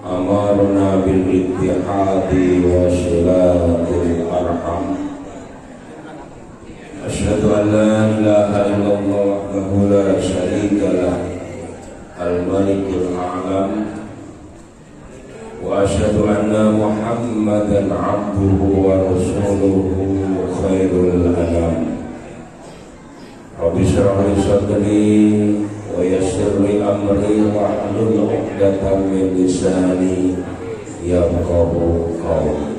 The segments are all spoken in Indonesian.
Amarna bil ittihadi wa silatil arham. Asyhadu an la ilaha illallah wahdahu la syarika lah, al-malikul a'lam. Wa asyhadu anna Muhammadan abduhu wa rasuluhu khairul anam. Rabbi shrah li sadri wa yassir li amri wahlul 'uqdatam min lisani yafqahu qawli.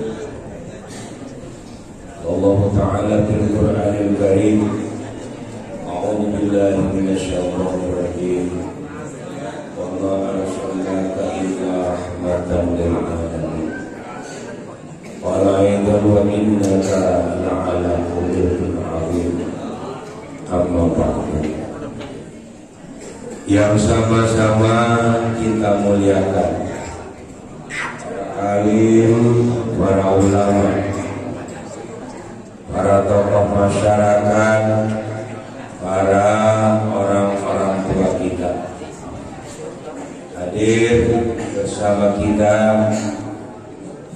Allah Ta'ala fil Qur'anil Karim, a'udzu billahi minasy syaithanir rajim. Wa ma arsalnaka illa rahmatan lil alamin. Wa la wa innaka la'ala khuluqin 'azim. Amma ba'du. Yang sama-sama kita muliakan para alim, para ulama, para tokoh masyarakat, para orang-orang tua kita. Hadir bersama kita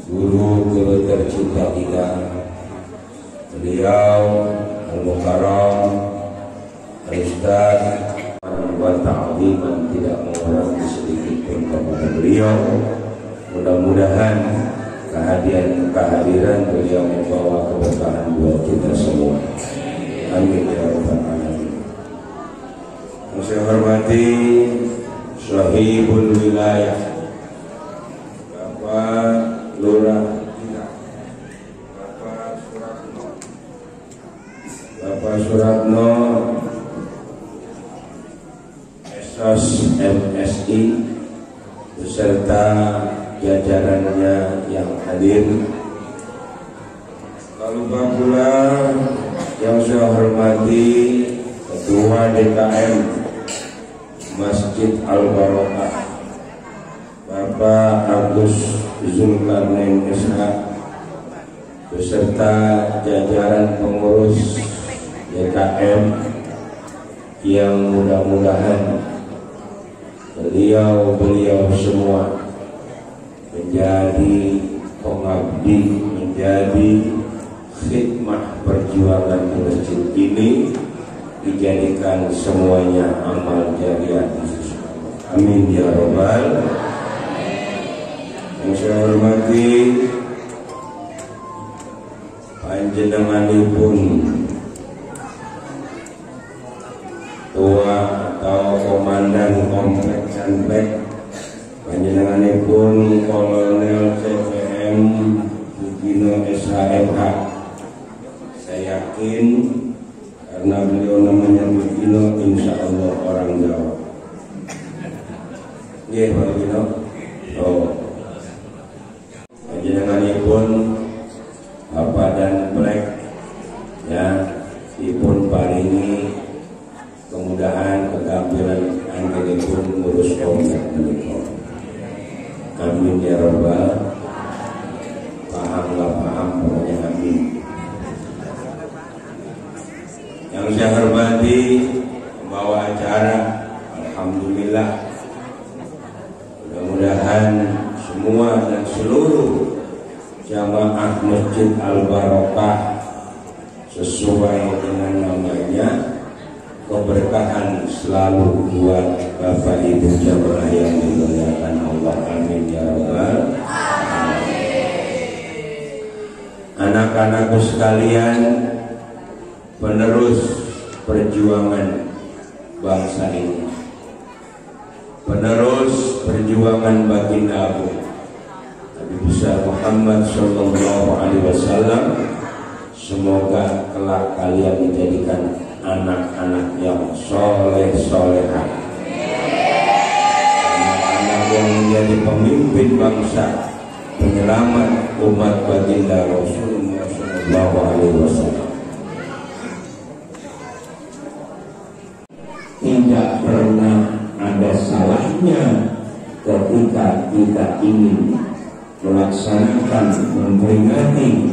guru-guru tercinta kita, beliau Al-Mukarram Ustaz wa ta'ziman, tidak mengurangi sedikit pun kepada beliau. Mudah-mudahan kehadiran beliau membawa keberkahan buat kita semua. Amin ya rabbal alamin. Yang saya hormati Sahibul Wilayah Bapak Lurah kita, Bapak Suratno SOS MSI beserta jajarannya yang hadir. Lalu pula yang saya hormati Ketua DKM Masjid Al-Barokah Bapak Agus Zulkarnain SH beserta jajaran pengurus DKM yang mudah-mudahan beliau semua menjadi pengabdi, menjadi khidmah perjuangan di masjid ini, dijadikan semuanya amal jariah. Amin ya rabbal. Yang saya hormati panjenenganipun tua atau komandan komplek Canplek, panjenenganipun Kolonel CPM Bugino SHMH. Saya yakin karena beliau namanya Bugino, insya Allah orang Jawa. Iya Pak Bugino. Oh, panjenenganipun Bapak dan Plek, ya, dipun paringi kemudahan ketampilan anggenipun ngurus komplek menika. Amin ya rabbal. Paham pokoknya amin. Yang saya hormati pembawa acara, alhamdulillah, mudah-mudahan semua dan seluruh jamaah Masjid Al-Barokah sesuai dengan namanya, keberkahan selalu buat Bapak Ibu jamaah yang dimuliakan Allah. Amin ya rabbal alamin. Anak-anakku sekalian, penerus perjuangan bangsa ini, penerus perjuangan baginda Agung Nabi besar Muhammad sallallahu alaihi wasallam. Semoga kelak kalian dijadikan anak-anak yang soleh-solehah, anak-anak yang menjadi pemimpin bangsa, penyelamat umat baginda Rasulullah sallallahu alaihi wasallam. Tidak pernah ada salahnya ketika kita ingin melaksanakan, memperingati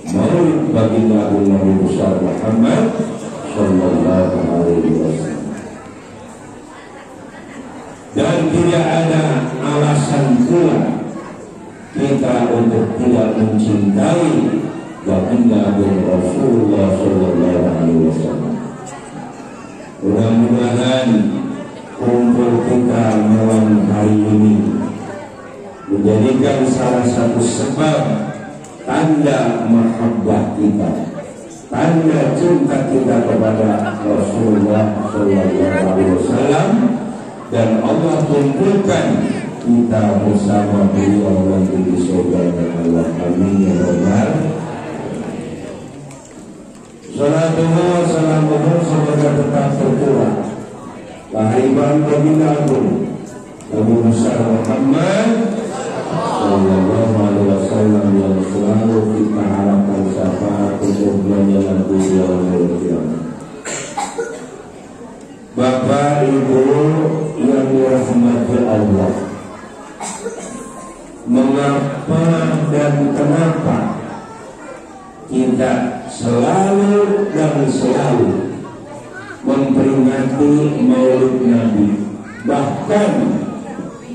Maulid baginda Nabi besar Muhammad sallallahu alaihi wasallam. Dan tidak ada alasan pula kita untuk tidak mencintai baginda Rasulullah sallallahu alaihi wasallam. Mudah-mudahan kumpul kita malam hari ini menjadikan salah satu sebab tanda mahabbah kita, tanda cinta kita kepada Rasulullah sallallahu alaihi wasallam, dan Allah kumpulkan kita bersama beliau nanti di surga Allah. Amin ya rabbal. Salatullah salamuhu semoga tetap tercurah kehadiran baginda agung Nabi besar Muhammad sallallahu alaihi wasallam yang selalu kita harapkan syafaat untuk menjalankan dunia dan kiamat. Bapak Ibu yang dirahmati Allah, mengapa dan kenapa kita selalu dan selalu memperingati Maulid Nabi? Bahkan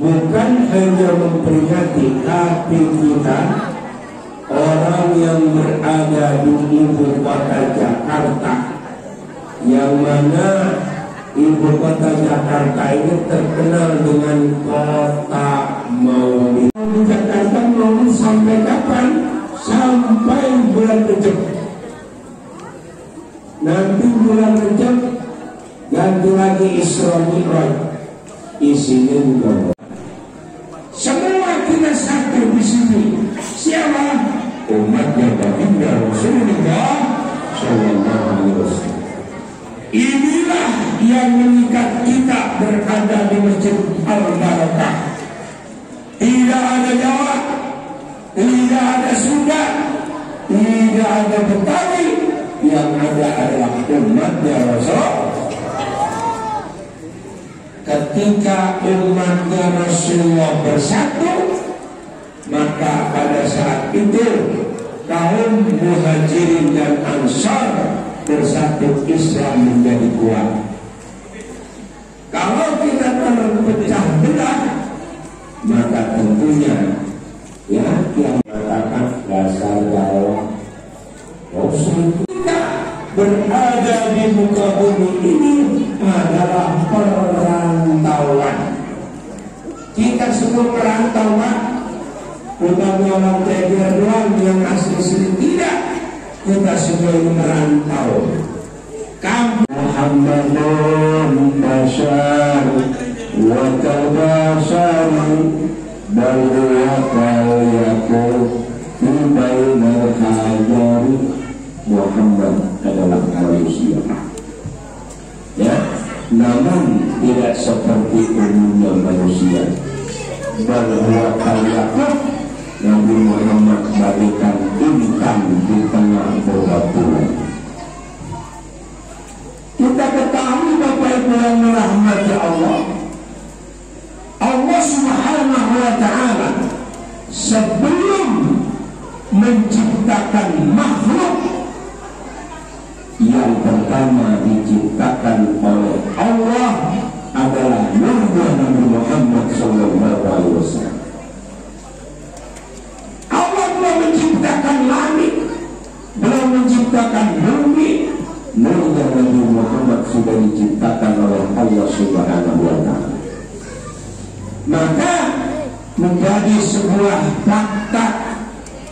bukan hanya memperingati, tapi kita orang yang berada di ibu kota Jakarta, yang mana ibu kota Jakarta ini terkenal dengan kota Maulid. Di Jakarta Maulid sampai kapan? Sampai bulan Rejab. Nanti bulan Rejab ganti lagi Isra Mi'raj. Isinya juga semua kita satu di sini. Siapa? Umatnya baginda Rasulullah sallallahu alaihi wasallam. Inilah yang mengikat kita berada di Masjid Al-Barakah. Tidak ada Jawa, tidak ada Sunda, tidak ada Betawi, yang ada adalah umatnya Rasul. Ketika umatnya Rasulullah bersatu, maka pada saat itu kaum Muhajirin dan Ansar bersatu, Islam menjadi kuat. Kalau kita terpecah belah, maka tentunya ya yang mengatakan dasar Jawa Rasul. Kita berada di muka bumi ini adalah perantauan. Kita semua perantauan, bukan orang Tegir doang yang asli sini, tidak. Kita semua merantau. Kamu Muhammadun Bashar wa tabashar bal huwa qayyakul fi bainal hajar. Muhammad adalah manusia, ya, namun tidak seperti umumnya manusia. Bal huwa qayyakul, Nabi Muhammad bagaikan bintang di tengah bebatuan. Kita ketahui Bapak Ibu yang dirahmati Allah, Allah Subhanahu wa ta'ala sebelum menciptakan makhluk, yang pertama diciptakan oleh Allah adalah nurnya Nabi Muhammad sallallahu alaihi wasallam. Menciptakan langit, belum menciptakan bumi, nurnya Nabi Muhammad sudah diciptakan oleh Allah Subhanahu wa ta'ala. Maka menjadi sebuah fakta,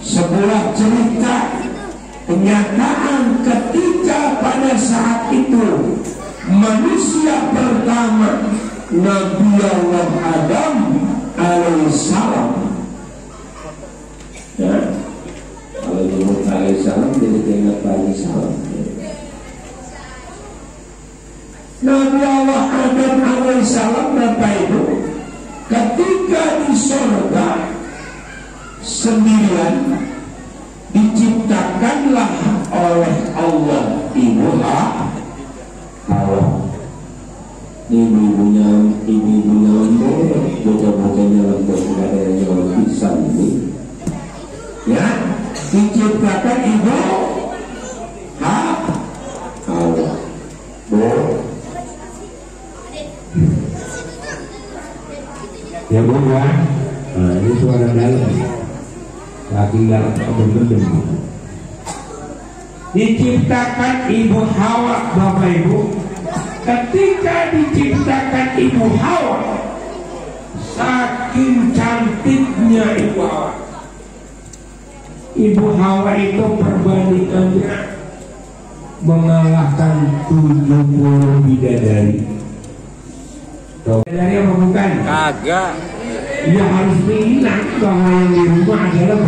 sebuah cerita, kenyataan ketika pada saat itu manusia pertama Nabi Allah Adam alaihissalam, ya, kalau Nabi alaihissalam jadi keingat alaihissalam. Nabi Allah Adam alaihissalam, Bapak Ibu, ketika di surga sendirian, diciptakanlah oleh Allah Ibu Hawa. Ibu-ibunya bocah-bocahnya lembut, tidak ada yang jual pisang ini, ya. diciptakan ibu Hawa. Ya Bu ya. Nah, ini suara dalam. Saking dalam bener-bener. Diciptakan ibu Hawa, Bapak Ibu. Ketika diciptakan ibu Hawa, saking cantiknya ibu Hawa. Ibu Hawa itu perbandingannya mengalahkan 70 bidadari. Bidadari apa bukan? Kagak. Ya harus diingat bahwa yang di rumah adalah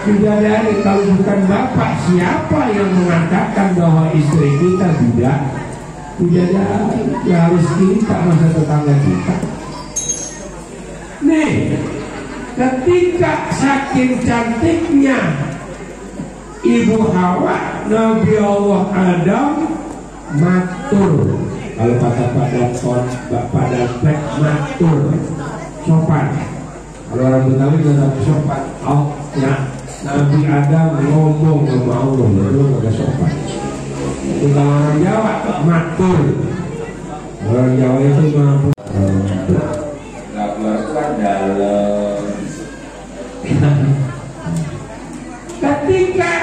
bidadari. Kalau bukan bapak, siapa yang mengatakan bahwa istri kita bidadari? Ya harus kita, masa tetangga kita. Nih, ketika saking cantiknya ibu Hawa, Nabi Allah Adam matur. Kalau kata pada tek matur, sopan. Kalau orang Betawi tetap sopan. Oh ya, Nabi Adam ngomong sama Allah, itu agak sopan. Itu kalau orang Jawa matur. Orang Jawa itu mampu. Nggak keluar dalam. Ketika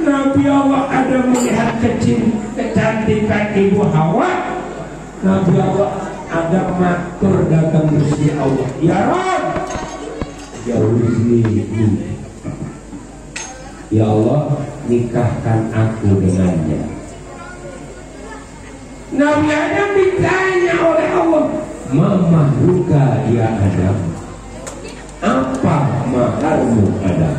Nabi Allah ada melihat kecantikan ibu Hawa, Nabi Allah ada matur datang Gusti Allah. Ya Rabb, ya Allah, nikahkan aku dengannya. Nabi Adam ditanya oleh Allah, "Ma mahruka ya Adam?" Apa maharmu Adam?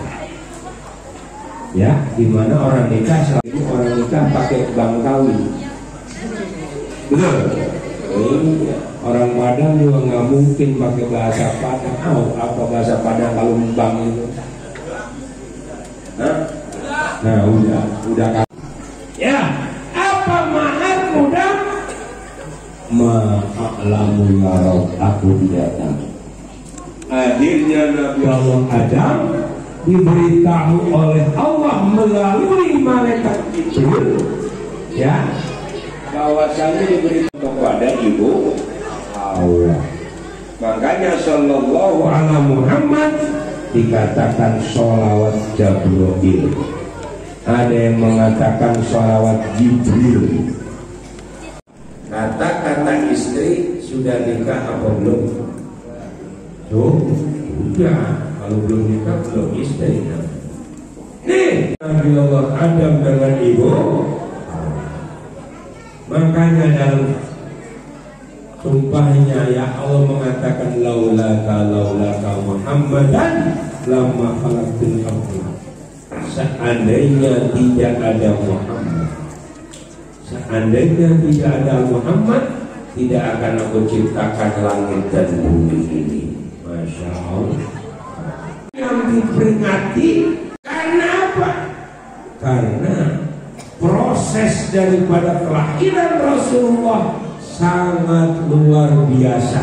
Ya, dimana orang nikah selalu orang nikah pakai bank kawin. Betul? Iya. Orang Padang juga nggak mungkin pakai bahasa Padang. Apa bahasa Padang kalau bank itu? Nah, udah. Ya, apa mahar muda? Ma'alamu ya Rabb, aku tidak tahu. Akhirnya Nabi Allah Adam diberitahu oleh Allah melalui malaikat Jibril, ya, bahwasanya diberitahu kepada ibu Hawa. Makanya sallallahu alaihi Muhammad dikatakan sholawat Jibril. Ada yang mengatakan sholawat Jibril. Kata-kata istri sudah nikah apa belum? Sudah. Kalau belum nikah belum istri. Nih Nabi Allah Adam dengan ibu. Makanya dalam sumpahnya ya Allah mengatakan laulaka Muhammadan lama khalaqtul arda. Seandainya tidak ada Muhammad, seandainya tidak ada Muhammad, tidak akan aku ciptakan langit dan bumi ini. Masya Allah. Yang diperingati karena apa? Karena proses daripada kelahiran Rasulullah sangat luar biasa.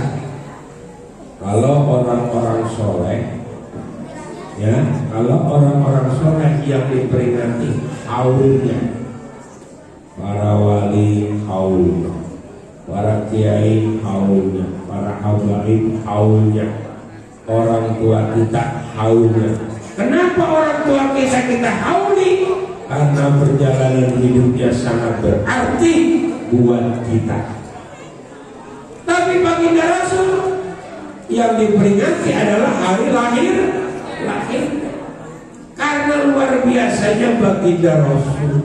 Kalau orang-orang soleh, ya, kalau orang-orang soleh yang diperingati haulnya, para wali haulnya, para kiai haulnya, para habaib haulnya, orang tua kita haulnya. Kenapa orang tua kita hauli? Karena perjalanan hidupnya sangat berarti buat kita. Tapi baginda Rasul yang diperingati adalah hari lahir. Karena luar biasanya baginda Rasul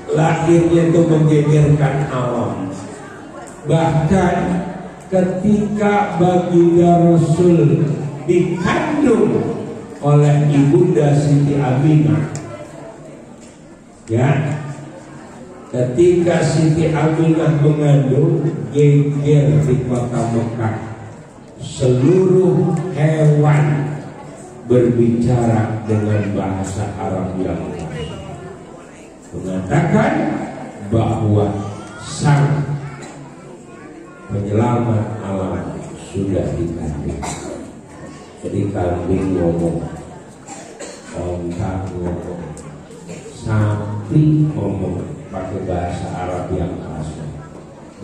lahirnya itu menggegerkan alam. Bahkan ketika baginda Rasul dikandung oleh ibunda Siti Aminah, ya, ketika Siti Aminah mengandung, geger di kota Mekah, seluruh hewan berbicara dengan bahasa Arab yang mengatakan bahwa sang penyelamat alam sudah dikandung. Jadi kambing ngomong, onta ngomong, sapi ngomong pakai bahasa Arab yang asli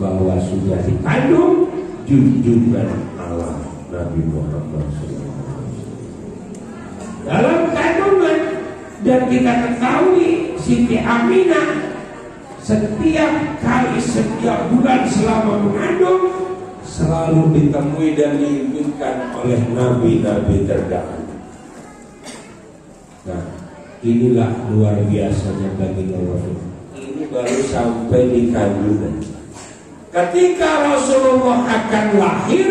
bahwa sudah dikandung junjungan Allah Nabi Muhammad SAW dalam kandungan. Dan kita ketahui Siti Aminah setiap bulan selama mengandung selalu ditemui dan diinginkan oleh nabi-nabi terdahulu. Nah, inilah luar biasanya bagi Rasul. Ini baru sampai di kandungan. Ketika Rasulullah akan lahir,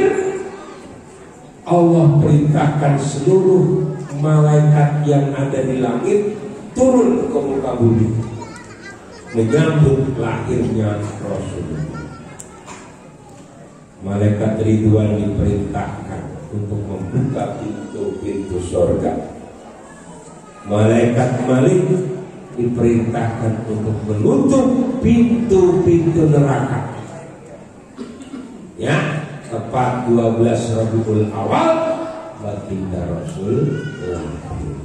Allah perintahkan seluruh malaikat yang ada di langit turun ke muka bumi menyambut lahirnya Rasulullah. Malaikat Ridwan diperintahkan untuk membuka pintu-pintu surga. Malaikat Malik diperintahkan untuk menutup pintu-pintu neraka. Ya, tepat 12 Rabiul Awal baginda Rasul lahir.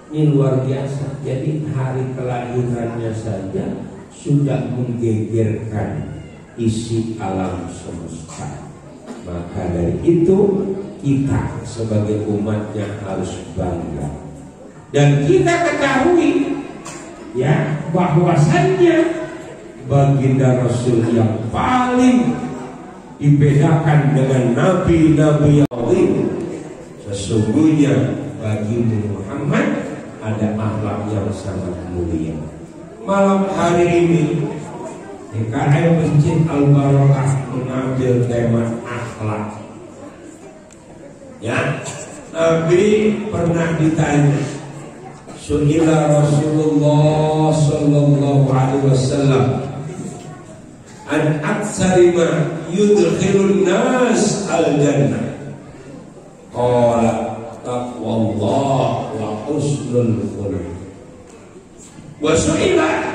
Ini luar biasa. Jadi hari kelahirannya saja sudah menggegerkan isi alam semesta. Maka dari itu kita sebagai umatnya harus bangga. Dan kita ketahui ya bahwasannya baginda Rasul yang paling dibedakan dengan nabi-nabi yang lain. Sesungguhnya bagi Muhammad ada akhlak yang sangat mulia. Malam hari ini DKM Masjid Al-Barakah mengambil tema akhlak. Ya, Nabi pernah ditanya, Su'ila Rasulullah sallallahu alaihi wasallam an aktsari ma yudkhilun nas al-jannah. Qala taqwallah wa husnul khuluq. Wa su'ila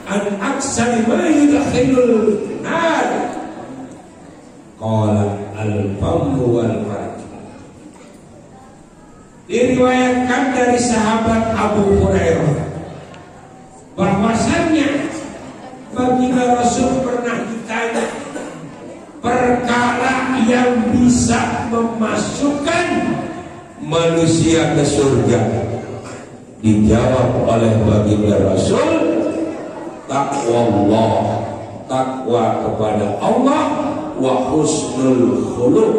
an aktsari ma yudkhilun nar. Qala al-famu wal farj. Diriwayatkan dari sahabat Abu Hurairah bahwasannya baginda Rasul pernah ditanya perkara yang bisa memasukkan manusia ke surga. Dijawab oleh baginda Rasul, taqwallah, takwa kepada Allah, wa husnul khuluq,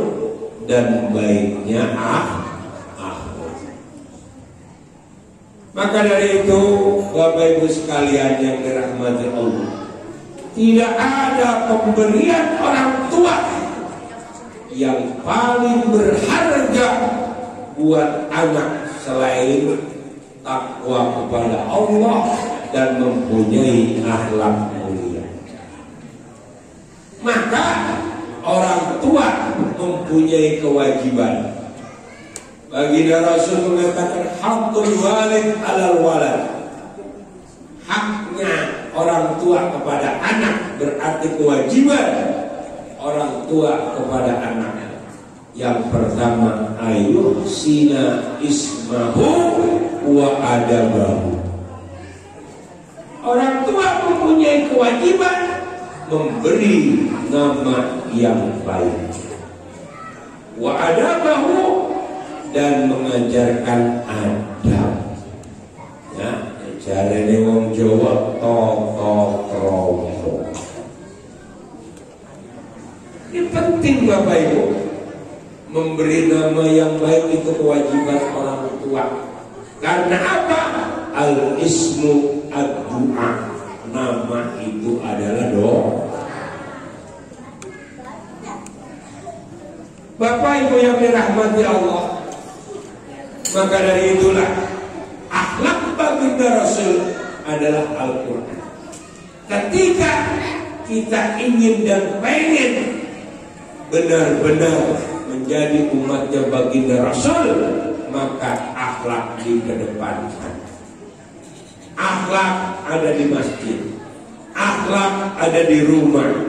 dan baiknya akhlak. Maka dari itu Bapak Ibu sekalian yang dirahmati Allah, tidak ada pemberian orang tua yang paling berharga buat anak selain takwa kepada Allah dan mempunyai akhlak mulia. Maka orang tua mempunyai kewajiban. Baginda Rasul mengatakan haqqul walid alal walad. Haknya orang tua kepada anak berarti kewajiban orang tua kepada anak. Yang pertama, ayuhsina ismahu wa adabahu. Orang tua mempunyai kewajiban memberi nama yang baik. Wa adabahu, dan mengajarkan adab. Ya, jarene wong Jawa tata krama. Ini penting Bapak Ibu. Memberi nama yang baik itu kewajiban orang tua. Karena apa? Al-ismu ad-du'a. Nama itu adalah doa. Bapak Ibu yang dirahmati Allah, maka dari itulah akhlak baginda Rasul adalah Al-Quran. Ketika kita ingin dan pengen benar-benar menjadi umatnya baginda Rasul, maka akhlak dikedepankan. Akhlak ada di masjid, akhlak ada di rumah,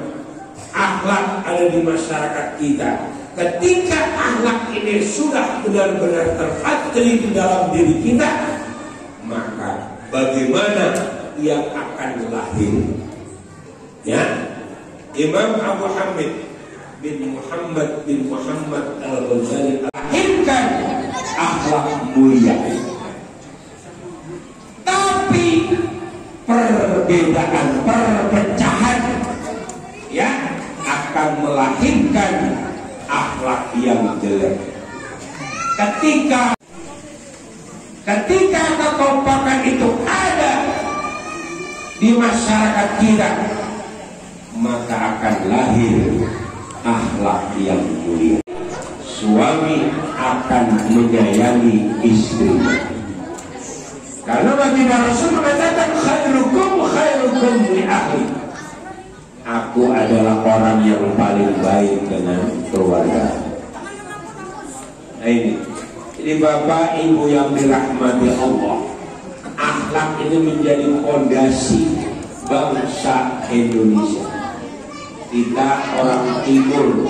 akhlak ada di masyarakat kita. Ketika akhlak ini sudah benar-benar terpatri di dalam diri kita, bagaimana yang akan lahir. Ya, Imam Abu Hamid bin Muhammad Al-Ghazali lahirkan akhlak mulia. Tapi perbedaan, perpecahan ya akan melahirkan akhlak yang jelek. Ketika kekompakan itu ada di masyarakat kita, maka akan lahir akhlak yang mulia. Suami akan menyayangi istrinya. Karena baginda Rasul mengatakan khairukum li ahli. Aku adalah orang yang paling baik dengan keluarga. Nah ini, jadi bapak ibu yang dirahmati Allah, akhlak ini menjadi fondasi bangsa Indonesia. Kita orang Timur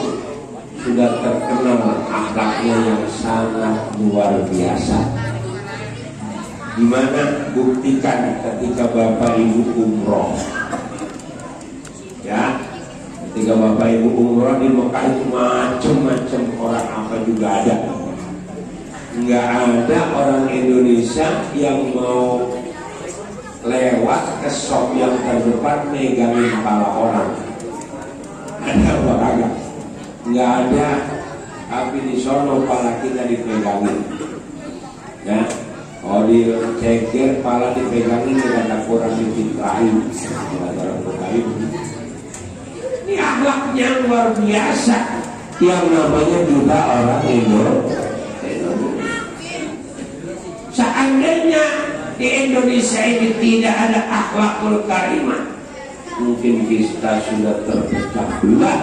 sudah terkenal akhlaknya yang sangat luar biasa. Dimana buktikan ketika bapak ibu umroh, ya, ketika bapak ibu umroh di Mekah itu macam-macam orang apa juga ada. Nggak ada orang Indonesia yang mau lewat ke shop yang terdepan megangin kepala orang. Ada apa kagak? Nggak ada. Tapi di sono kepala kita dipegangin. Ya, kalau di ceker kepala dipegangin tidak ada kurang dicitrain. Ini akhlaknya luar biasa. Yang namanya juga orang Indonesia. Seandainya di Indonesia ini tidak ada akhlakul karimah, mungkin kita sudah terpecah belah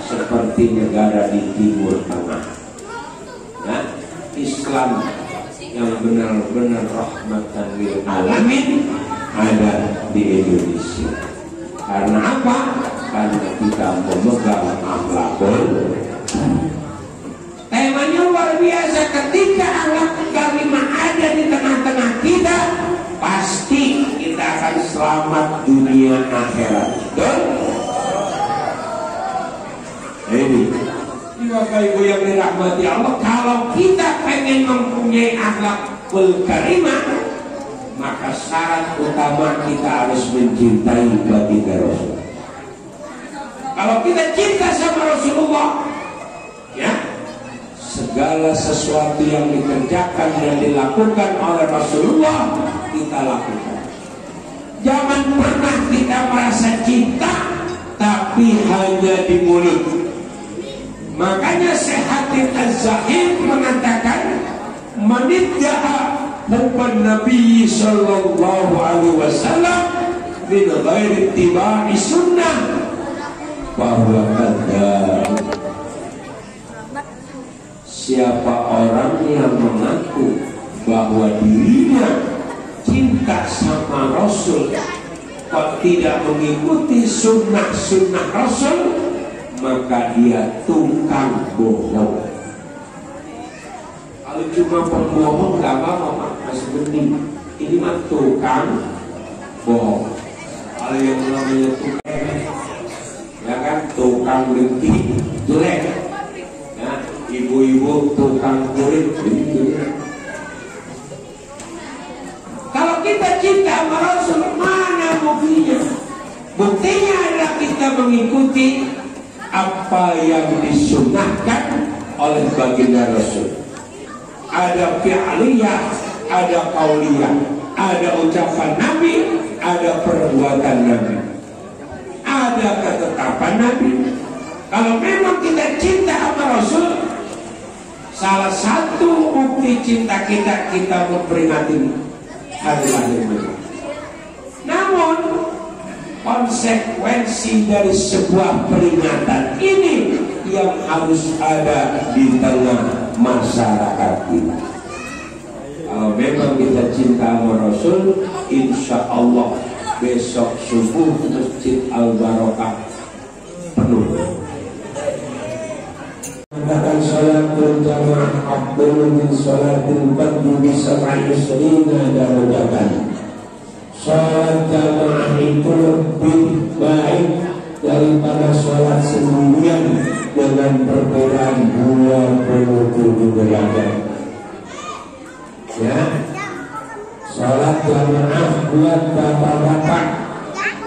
seperti negara di Timur Tengah. Nah, Islam yang benar-benar rahmatan lil alamin ada di Indonesia. Karena apa? Karena kita memegang akhlakul. Temanya luar biasa. Ketika akhlakul karimah ada di tengah-tengah kita, pasti kita akan selamat dunia akhirat. Betul? Ini bapak ibu yang dirahmati Allah, kalau kita pengen mempunyai akhlakul karimah, maka syarat utama kita harus mencintai baginda Rasul. Kalau kita cinta sama Rasulullah, ya, segala sesuatu yang dikerjakan dan dilakukan oleh Rasulullah kita lakukan. Jangan pernah kita merasa cinta tapi hanya di mulut. Makanya Syekh Hatib Az-Zahid mengatakan, manidda'a hubban Nabi sallallahu alaihi wasallam min ghairi ittiba'i sunnah bahwa kadzdzab. Siapa orang yang mengaku bahwa dirinya cinta sama Rasul kok tidak mengikuti sunnah-sunnah Rasul, maka dia tukang bohong. Kalau cuma pembohong gak apa-apa, masih penting. Ini mah tukang bohong. Kalau yang namanya tukang, ya kan, tukang dengki jelek. Ya, ibu-ibu tukang kulit gitu. Kalau kita cinta sama Rasul, mana buktinya? Buktinya adalah kita mengikuti apa yang disunnahkan oleh baginda Rasul. Ada fi'liyah, ada qauliyah, ada ucapan Nabi, ada perbuatan Nabi, ada ketetapan Nabi. Kalau memang kita cinta sama Rasul, salah satu bukti cinta kita, kita memperingati hari lahir beliau. Namun konsekuensi dari sebuah peringatan ini yang harus ada di tengah masyarakat kita. Kalau memang kita cinta sama Rasul, insya Allah besok subuh Masjid Al-Barokah penuh. Mengatakan sholatul jamaah afdalu min sholatil fardhi bi sab'i isrina darajakan. sholat jamaah itu lebih baik daripada sholat sendirian dengan perbedaan 27 derajat. Ya, sholat jamaah buat bapak-bapak.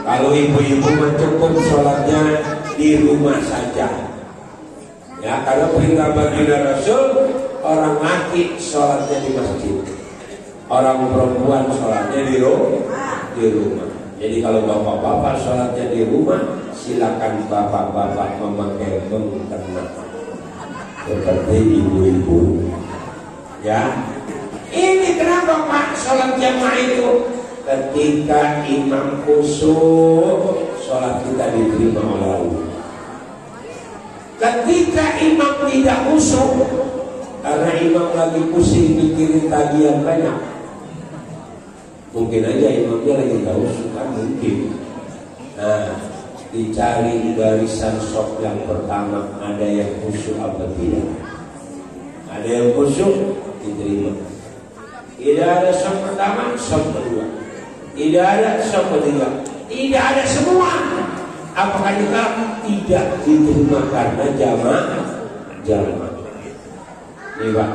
Kalau ibu-ibu cukup sholatnya di rumah saja. Ya, karena perintah baginda Rasul, orang laki sholatnya di masjid, orang perempuan sholatnya di rumah. Jadi kalau bapak-bapak sholatnya di rumah, silakan bapak-bapak memakai mukena seperti ibu-ibu. Ya, ini kenapa Pak sholat jamaah itu? Ketika imam khusyuk, sholat kita diterima oleh Allah. Ketika imam tidak khusyuk, karena imam lagi pusing mikirin tagihan banyak, mungkin aja imamnya lagi gak khusyuk, kan mungkin. Nah, dicari barisan sop yang pertama, ada yang khusyuk apa tidak? Ada yang khusyuk, diterima. Tidak ada sop pertama, sop kedua. Tidak ada sop ketiga. Tidak ada semua. Apakah kita tidak diterima karena jamaah? Ini Pak,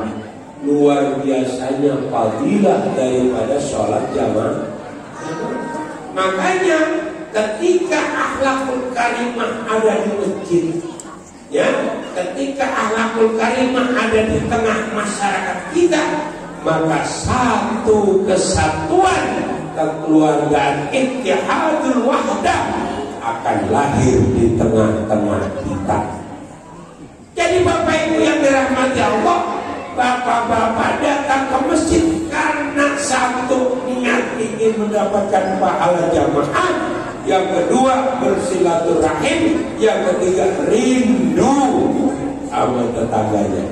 luar biasanya fadilah daripada sholat jamaah. Makanya ketika akhlakul karimah ada di masjid, ya, ketika akhlakul karimah ada di tengah masyarakat kita, maka satu kesatuan kekeluargaan ittihadul wahdah akan lahir di tengah-tengah kita. Jadi Bapak Ibu yang dirahmati Allah, bapak-bapak datang ke masjid karena satu niat ingin mendapatkan pahala jamaah, yang kedua bersilaturahim, yang ketiga rindu sama tetangganya.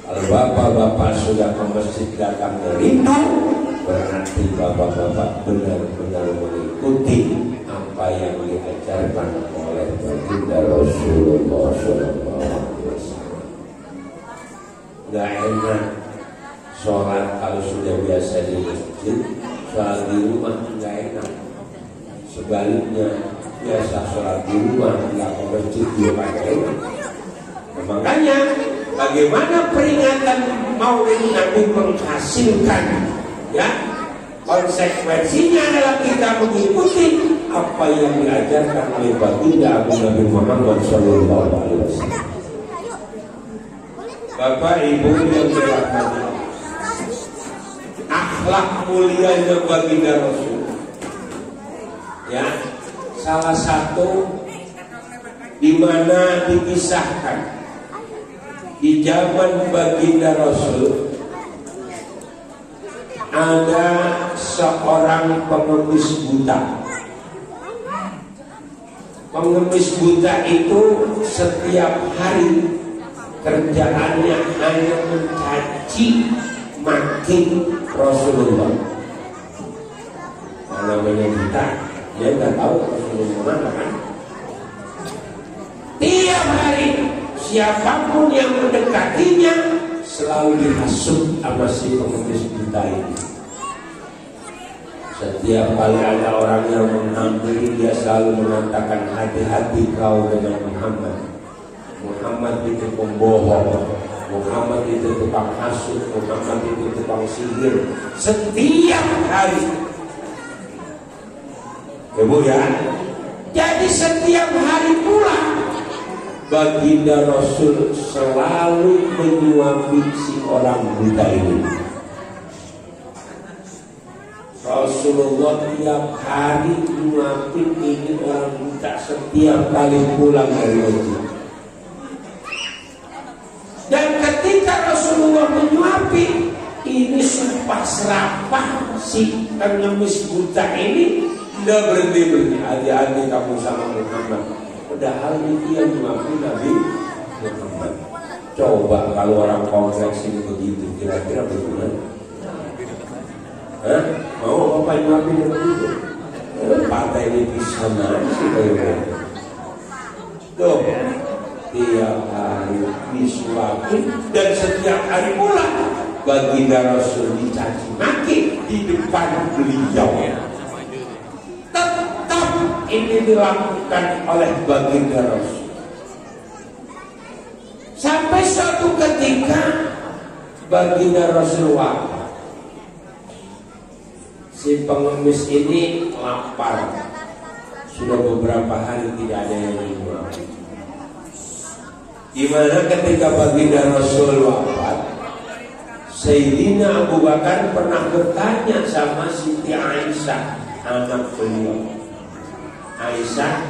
Kalau bapak-bapak sudah ke masjid datang rindu, berarti bapak-bapak benar-benar mengikuti apa yang diajarkan oleh baginda Rasulullah SAW. Gak enak sholat kalau sudah biasa di masjid, sholat di rumah gak enak. Sebaliknya, biasa sholat di rumah gak ke masjid juga gak enak. Nah, makanya bagaimana peringatan Maulid Nabi menghasilkan, ya, konsekuensinya adalah kita mengikuti apa yang diajarkan oleh baginda Nabi Muhammad SAW. Bapak Ibu yang dirahmati, akhlak mulianya baginda Rasul, ya, salah satu di mana dikisahkan di zaman baginda Rasul ada seorang pengemis buta. Pengemis buta itu setiap hari kerjaannya hanya mencaci maki Rasulullah. Namanya buta, dia nggak tahu Rasulullah mana kan. Tiap hari siapapun yang mendekatinya selalu dihasut sama si pengemis buta ini. Setiap kali ada orang yang menghampiri, dia selalu mengatakan, hati-hati kau dengan Muhammad. Muhammad itu pembohong, Muhammad itu tukang hasut, Muhammad itu tukang sihir. Setiap hari, Ibu ya. Jadi setiap hari pula baginda Rasul selalu menyuapi si orang buta ini. Rasulullah tiap hari menyuapin ini orang buta setiap kali pulang dari masjid. Dan ketika Rasulullah menyuapi, ini sumpah serapah si pengemis buta ini tidak berhenti. Hati-hati kamu sama Muhammad. Padahal dia menyuapi Nabi Muhammad. Coba kalau orang kompleks ini begitu, kira-kira bagaimana? Hah? Mau apa nyuapin begitu? Partai ini bisa sih kayak tuh. Tiap hari disuapin, dan setiap hari pula baginda Rasul dicaci maki di depan beliau. Tetap ini dilakukan oleh baginda Rasul. Sampai suatu ketika baginda Rasul wafat. Si pengemis ini lapar. Sudah beberapa hari tidak ada yang minum. Dimana ketika baginda Rasul wafat, Sayyidina Abu Bakar pernah bertanya sama Siti Aisyah, anak beliau. Aisyah,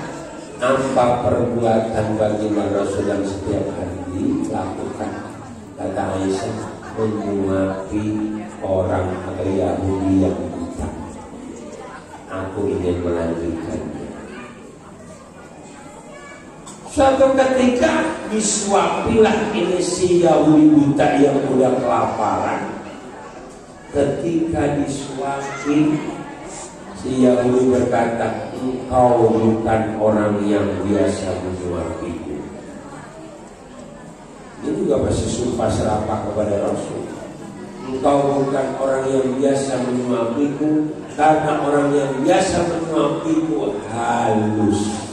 apa perbuatan baginda Rasul yang setiap hari dilakukan? Kata Aisyah, menyuapi orang atau Yahudi yang buta. Aku ingin melanjutkannya. Suatu ketika disuapilah ini si Yahudi buta yang udah kelaparan. Ketika disuapi, si Yahudi berkata, engkau bukan orang yang biasa menyuapiku. Ini juga masih sumpah serapah kepada Rasul. Engkau bukan orang yang biasa menyuapiku, karena orang yang biasa menyuapiku halus.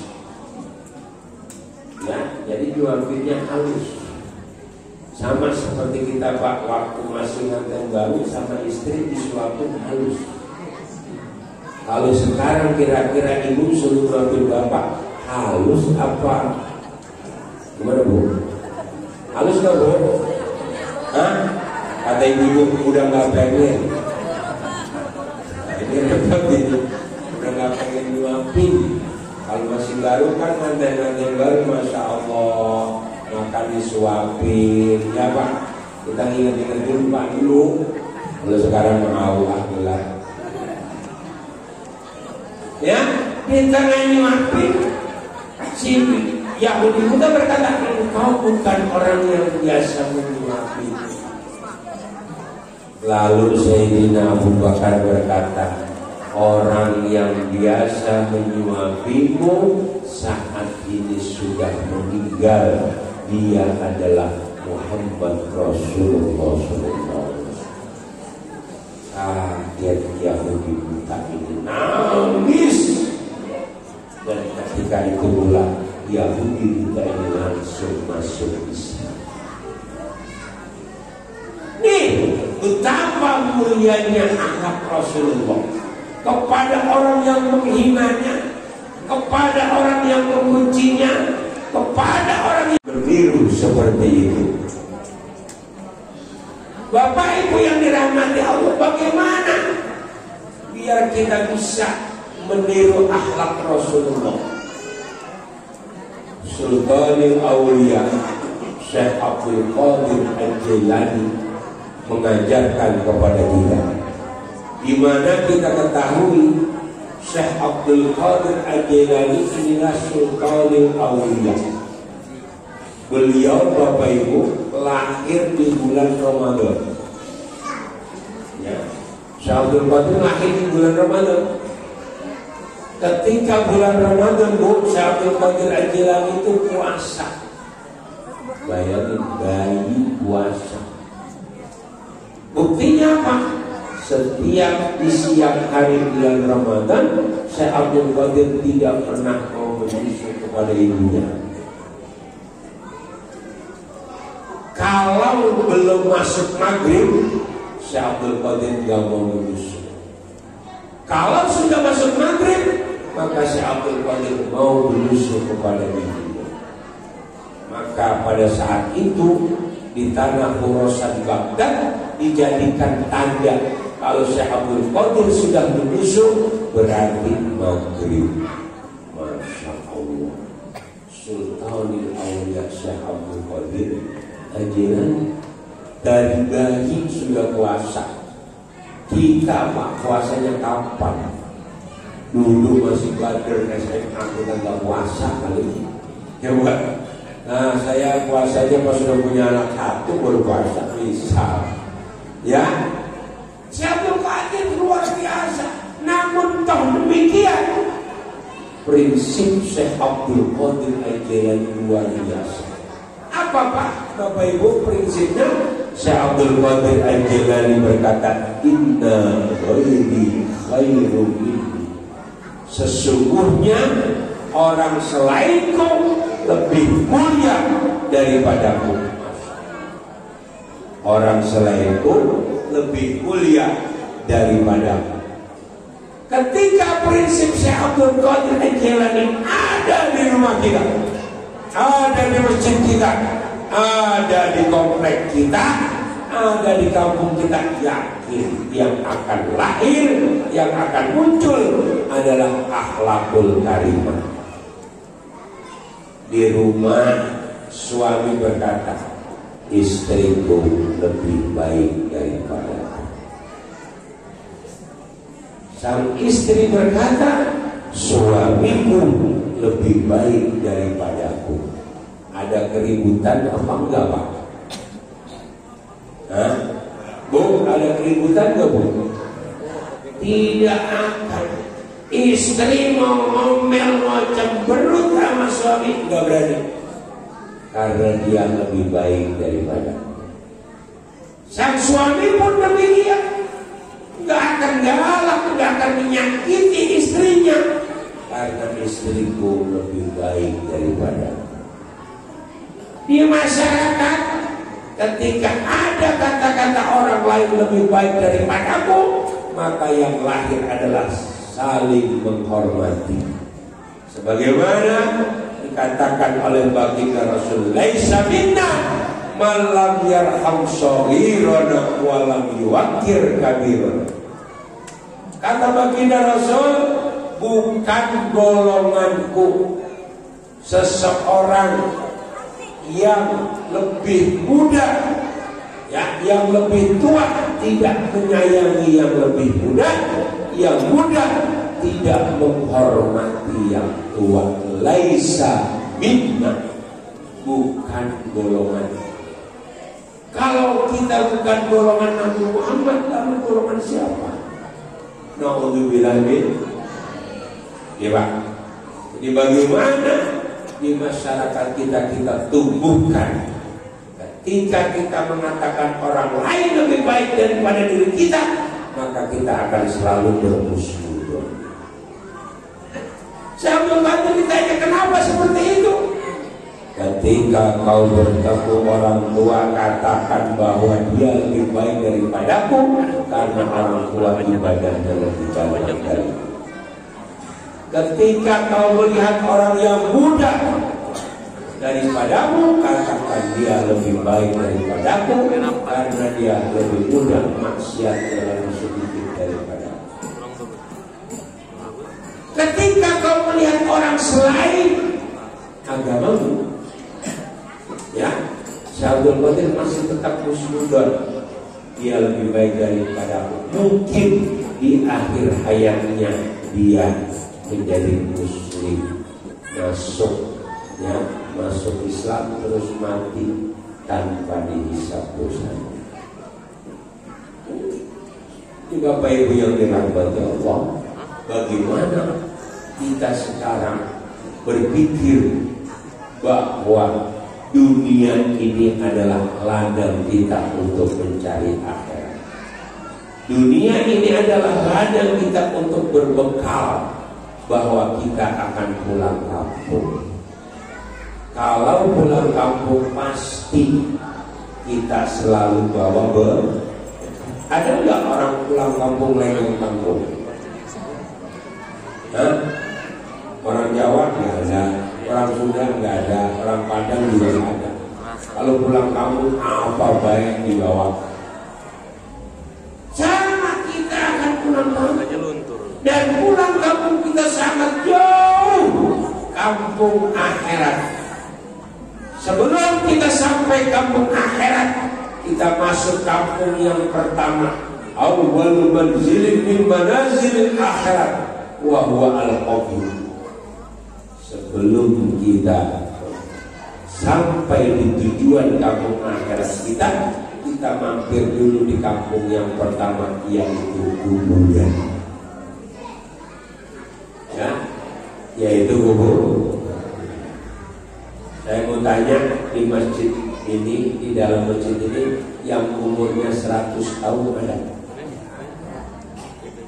Ya, jadi nyuapinya halus. Sama seperti kita Pak, waktu masih nganten baru sama istri disuapin halus. Kalau sekarang kira-kira ibu suruh nyuapin bapak, halus apa? Gimana Bu? Halus gak Bu? Hah? Kata ibu udah gak pengen. Nah, ini repot ini. Udah gak pengen nyuapin. Kalau masih baru kan manten-manten baru, Masya Allah, makan disuapin. Ya Pak, kita ingat-ingat dulu Pak dulu. Kalau sekarang mau lah. Ya, kita nyuapin. Si Yahudi muda berkata, engkau bukan orang yang biasa menyuapi. Lalu Sayyidina Abu Bakar berkata, orang yang biasa menyuapimu saat ini sudah meninggal. Dia adalah Muhammad Rasulullah SAW. Kaget Yahudi buta ini nangis. Dan ketika itu pula Yahudi buta ini langsung masuk Islam. Nih, betapa mulianya akhlak Rasulullah kepada orang yang menghinanya, kepada orang yang membencinya, kepada orang yang berniru seperti itu. Bapak Ibu yang dirahmati Allah, bagaimana biar kita bisa meniru akhlak Rasulullah? Sultanul Aulia Syekh Abdul Qadir Al-Jilani mengajarkan kepada kita, di mana kita ketahui Syekh Abdul Qadir Al-Jilani inilah Sultanul Aulia. Beliau Bapak Ibu lahir di bulan Ramadan. Ya, Syekh Abdul Qadir lahir di bulan Ramadan. Ketika bulan Ramadan Bu, Syekh Abdul Qadir Al-Jilani itu puasa. Bayangin, bayi puasa. Buktinya apa? Setiap di siang hari bulan Ramadan, Syekh Abdul Qadir tidak pernah mau menyusu kepada ibunya. Kalau belum masuk maghrib, Syekh Abdul Qadir tidak mau menyusu. Kalau sudah masuk maghrib, maka Syekh Abdul Qadir mau menyusu kepada ibunya. Maka pada saat itu di tanah Khurasan Baghdad dijadikan tanda kalau Syekh Abdul Qadir sudah menyusu berarti maghrib. Masya Allah, Sultanul Aulia Syekh Abdul Qadir Al-Jilani dari bayi sudah puasa. Kita Pak puasanya kapan? Dulu masih belajar SMA kita nggak puasa kali. Ya Pak. Nah saya puasanya pas sudah punya anak satu baru puasa bisa. Ya, Syekh Abdul Qadir luar biasa. Namun toh demikian prinsip Syekh Abdul Qadir Al-Jilani luar biasa. Apa Pak? Bapak Ibu, prinsipnya Syekh Abdul Qadir Al-Jilani berkata, inna ghairi khairu minni, sesungguhnya orang selainku lebih mulia daripadaku. Orang selainku lebih mulia daripadaku. Ketika prinsip Syekh Abdul Qadir Al-Jilani ada di rumah kita, ada di masjid kita, ada di komplek kita, ada di kampung kita, yakin yang akan lahir, yang akan muncul adalah akhlakul karimah. Di rumah suami berkata, istriku lebih baik daripada. Sang istri berkata, suamiku lebih baik daripadaku. Ada keributan apa enggak, Pak? Hah? Bu, ada keributan enggak, Bu? Tidak akan. Istri mau ngomel, mau cemberut sama suami, enggak berani. Karena dia lebih baik daripada. Sang suami pun demikian. Enggak akan galak, enggak akan menyakiti istrinya. Karena istriku lebih baik daripada. Di masyarakat, ketika ada kata-kata orang lain lebih baik daripadaku, maka yang lahir adalah saling menghormati. Sebagaimana dikatakan oleh baginda Rasul, laisa minna man lam yarham shaghirana wa lam yuwaqqir kabirana. Kata baginda Rasul, bukan golonganku seseorang yang lebih muda, ya, yang lebih tua tidak menyayangi yang lebih muda, yang muda tidak menghormati yang tua. Laisa minna, bukan golongan. Kalau kita bukan golongan Nabi Muhammad, lalu golongan siapa? Na'udzubillah min. Ya Pak. Jadi bagaimana di masyarakat kita tumbuhkan, ketika kita mengatakan orang lain lebih baik daripada diri kita, maka kita akan selalu bermusuhan. Saya bertanya, ditanya kenapa seperti itu? Ketika kau bertemu orang tua, katakan bahwa dia lebih baik daripadaku, karena orang tua ibadahnya lebih banyak dariku. Ketika kau melihat orang yang muda daripadamu, katakan dia lebih baik daripadaku, karena dia lebih mudah maksiatnya lebih sedikit daripada. Ketika kau melihat orang selain agamamu, ya, Syaikhul Qadir masih tetap musnudon, dia lebih baik daripadaku. Mungkin di akhir hayatnya dia menjadi muslim, masuk Islam, terus mati tanpa dihisab dosanya. Ini Bapak Ibu yang dirahmati Allah, bagaimana kita sekarang berpikir bahwa dunia ini adalah ladang kita untuk mencari akhirat. Dunia ini adalah ladang kita untuk berbekal bahwa kita akan pulang kampung. Kalau pulang kampung pasti kita selalu bawa ada nggak orang pulang kampung lengang kampung? Hah? Orang Jawa nggak ada, orang Sunda nggak ada, orang Padang juga nggak ada. Kalau pulang kampung apa baik dibawa? Sama kita akan pulang kampung. Dan pulang kampung kita sangat jauh, kampung akhirat. Sebelum kita sampai kampung akhirat, kita masuk kampung yang pertama. Awwal manzilin min manazilil akhirat wa huwa al-qabr. Sebelum kita sampai di tujuan kampung akhirat kita mampir dulu di kampung yang pertama, yaitu kuburan. Ya, yaitu kubur. Saya mau tanya, di masjid Ini di dalam masjid ini yang umurnya 100 tahun ada?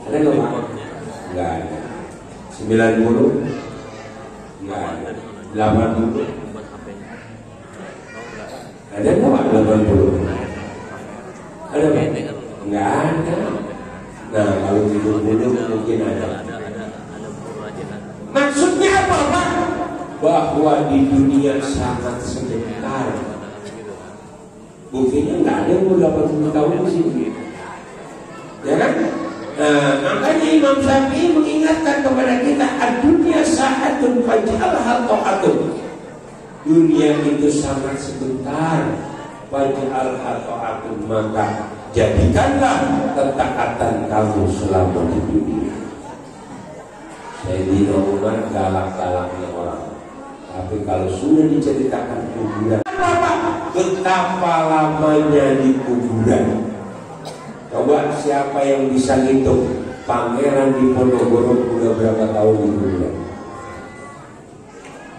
Ada nggak Pak? Nggak ada. 90? Nggak ada. 80? Ada nggak Pak 80? Ada Pak? Nggak ada. Nah kalau 70 mungkin ada. Maksudnya apa Pak? Bahwa di dunia sangat sebentar. Buktinya nggak ada yang 80 tahun di sini, ya kan? Nah, makanya Imam Syafi'i mengingatkan kepada kita, dunia sa'atun faj'alha ta'atun. Dunia itu sangat sebentar, faj'alha ta'atun, maka jadikanlah ketaatan kamu selama di dunia. Sayyidina Umar galak-galaknya orang, tapi kalau sudah diceritakan kuburan, betapa lamanya di kuburan. Coba siapa yang bisa ngitung Pangeran Diponegoro udah berapa tahun di kuburan?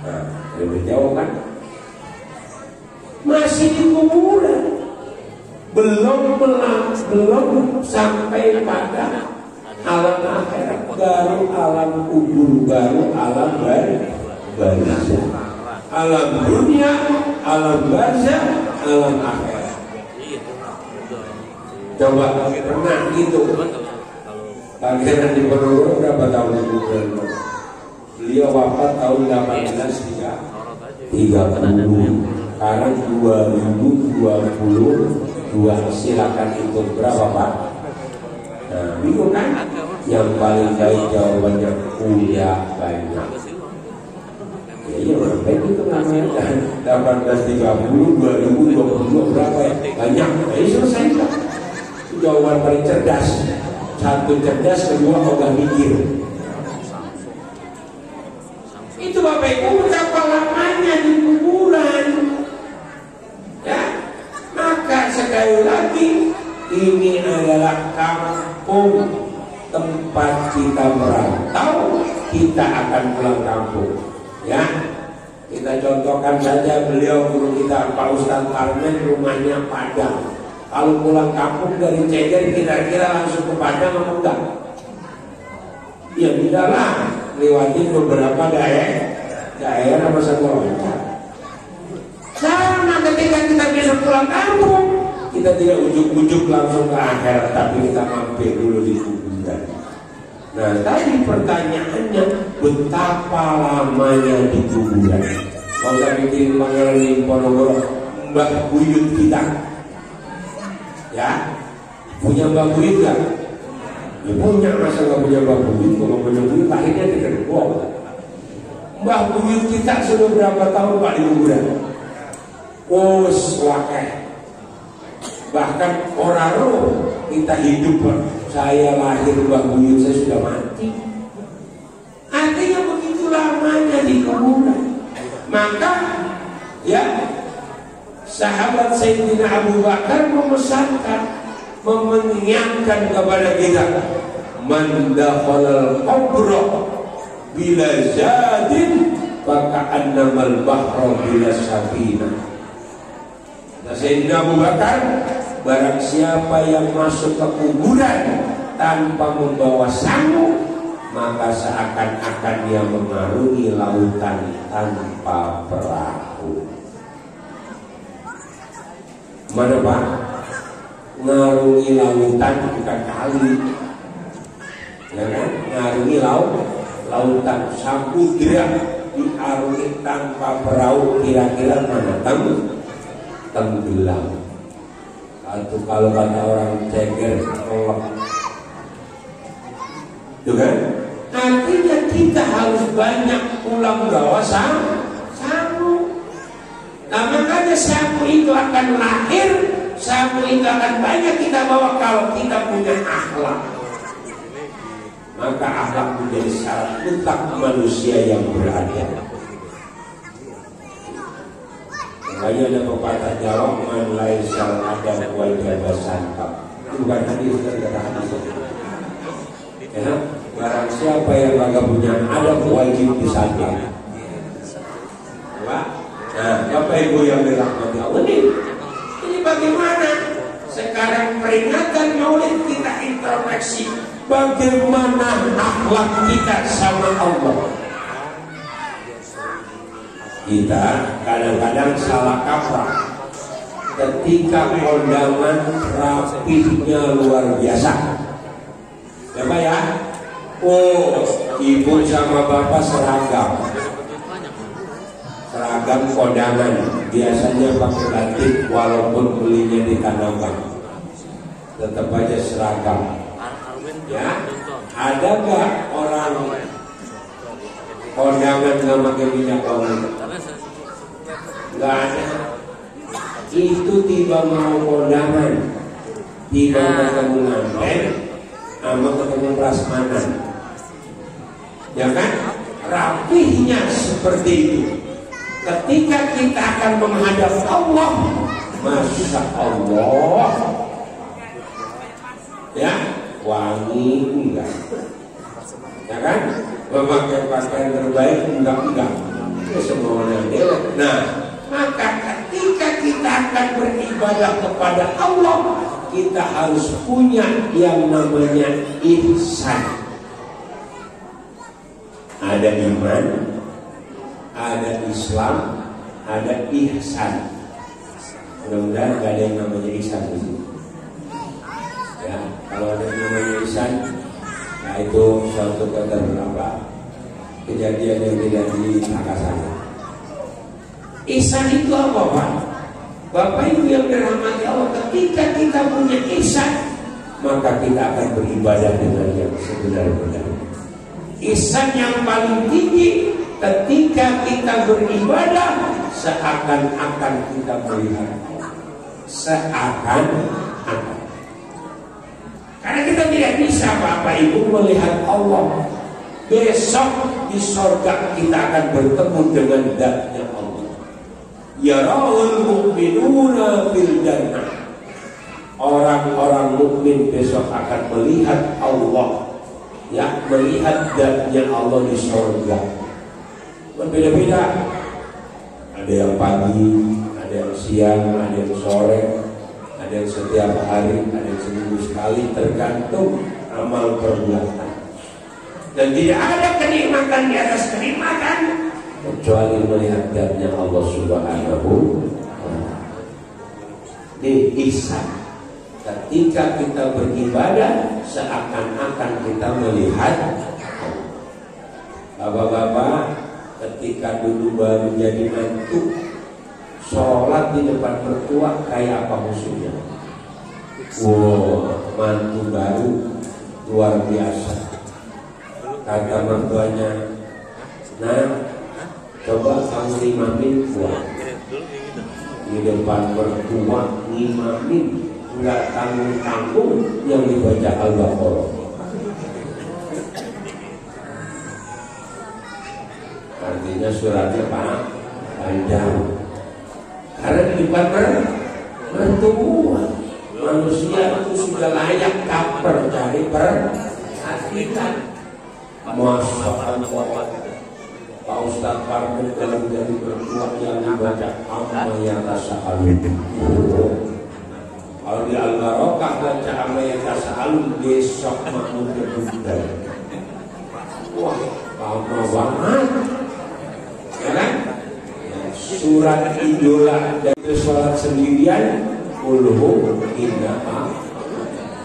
Nah, lebih jauh kan? Masih di kuburan. Belum sampai pada alam akhirat, baru alam kubur, baru alam barzah. Alam dunia, alam barzah, alam akhirat. Coba pernah gitu. Pangeran Diponegoro berapa tahun di kuburan? Beliau wafat tahun 1830. Sekarang 2022, silakan hitung berapa Pak? Nah, bingung kan? Yang paling baik jawabannya udah banyak. Iya, orang baik itu namanya 1830, 2022 berapa ya? Banyak. Nah, ini selesai Pak. Jawaban paling cerdas. Satu cerdas, kedua ogah mikir. Itu Bapak Ibu berapa lamanya di kuburan. Ya, maka sekali lagi ini adalah kampung tempat kita merantau, kita akan pulang kampung. Ya, kita contohkan saja beliau guru kita Pak Ustadz Karmen, rumahnya Padang. Kalau pulang kampung dari Ceger kira-kira langsung ke Padang apa enggak? Ya tidaklah, lewati beberapa daerah masa loncat. Sama ketika kita bisa pulang kampung, kita tidak ujuk-ujuk langsung ke akhirat, tapi kita mampir dulu di kuburan. Nah tadi pertanyaannya, betapa lamanya di kuburan? Kalau saya bikin Pangeran Diponegoro, Mbah Buyut kita, ya punya Mbah Buyut gak? Ya punya, masa gak punya Mbah Buyut? Kalau punya Buyut akhirnya dikerbau. Mbah Buyut kita sudah berapa tahun Pak di kuburan? Wakeh. Bahkan orang roh kita hidup Pak. Saya lahir Mbah Buyut saya sudah mati. Artinya begitu lamanya di kuburan. Maka ya sahabat Sayyidina Abu Bakar memesankan, mengingatkan kepada kita, man dakhalal qabra bila zadin faka'annamal bahra bila safinah. Sayyidina Abu Bakar, barang siapa yang masuk ke kuburan tanpa membawa sangu, maka seakan-akan dia mengarungi lautan tanpa perahu. Mana Pak? Ngarungi lautan bukan kali, ya kan? Ngarungi lautan, samudra diarungi tanpa perahu, kira-kira mana? Tenggelam. Atau kalau kata orang Ceger, kolok. Itu kan? Artinya kita harus banyak pulang bawa sangu. Nah makanya sangu itu akan lahir, sangu itu akan banyak kita bawa kalau kita punya akhlak. Maka akhlak menjadi syarat mutlak manusia yang beradab. Makanya ada pepatah Jawa, man laisal adab wal santap. Itu bukan hadis, kata hadis. Ya, barang siapa yang kagak punya adab wajib disantap. Nah, Bapak Bapak Ibu yang dirahmati Allah, ini bagaimana sekarang peringatan Maulid kita introspeksi bagaimana akhlak kita sama Allah. Kita kadang-kadang salah kaprah ketika kondangan rapihnya luar biasa. Ya Pak ya, oh ibu sama bapak seragam kondangan, biasanya pakai batik walaupun belinya di Tanah Abang, tetap aja seragam. Ya, ada gak orang kondangan nggak pakai minyak wangi? Nggak ada. Itu tiba mau kondangan, tiba ketemu nganten, sama ketemu prasmanan, ya kan? Rapihnya seperti itu. Ketika kita akan menghadap Allah, Masya Allah, ya wangi enggak, ya kan? Memakai pakaian terbaik enggak, ya semuanya delek. Nah, maka ketika kita akan beribadah kepada Allah, kita harus punya yang namanya ihsan. Ada iman, ada Islam, ada ihsan. Mudah-mudahan gak ada yang namanya ihsan di sini. Ya, kalau ada yang namanya ihsan, nah itu suatu kejadian yang tidak disangka-sangka. Ihsan itu apa Pak? Bapak Ibu yang dirahmati Allah, ketika kita punya ihsan, maka kita akan beribadah dengan yang sebenar-benarnya. Ihsan yang paling tinggi ketika kita beribadah seakan-akan kita melihat, seakan-akan. Karena kita tidak bisa Bapak Ibu melihat Allah. Besok di surga kita akan bertemu dengan zatnya Allah. Yara'ul mu'minuna fil jannah. Orang-orang mukmin besok akan melihat Allah, ya, melihat zatnya Allah di surga. Berbeda-beda. Ada yang pagi, ada yang siang, ada yang sore, ada yang setiap hari, ada yang seminggu sekali, tergantung amal perbuatan. Dan tidak ada kenikmatan di atas kenikmatan kecuali melihat zatnya Allah Subhanahu wa ta'ala. Di ihsan, ketika kita beribadah seakan-akan kita melihat bapak-bapak, ketika dulu baru jadi mantu, sholat di depan mertua kayak apa musuhnya? Wow, mantu baru luar biasa. Kata mertuanya, nah coba kamu imamin buat di depan mertua, imamin nggak tanggung-tanggung yang dibaca Al-Baqarah. Artinya suratnya panjang. Karena di depan mertua, manusia itu sudah layak kaper cari perhatian. Masya Allah, Pak Ustadz Parmin kalau jadi mertua yang dibaca amma yatasa'alun. Kalau di Al-Barokah baca amma yatasa'alun, besok makmum berbuddha. Wah, lama banget, ya kan? Surat idola dari sholat sendirian, ulhu innaha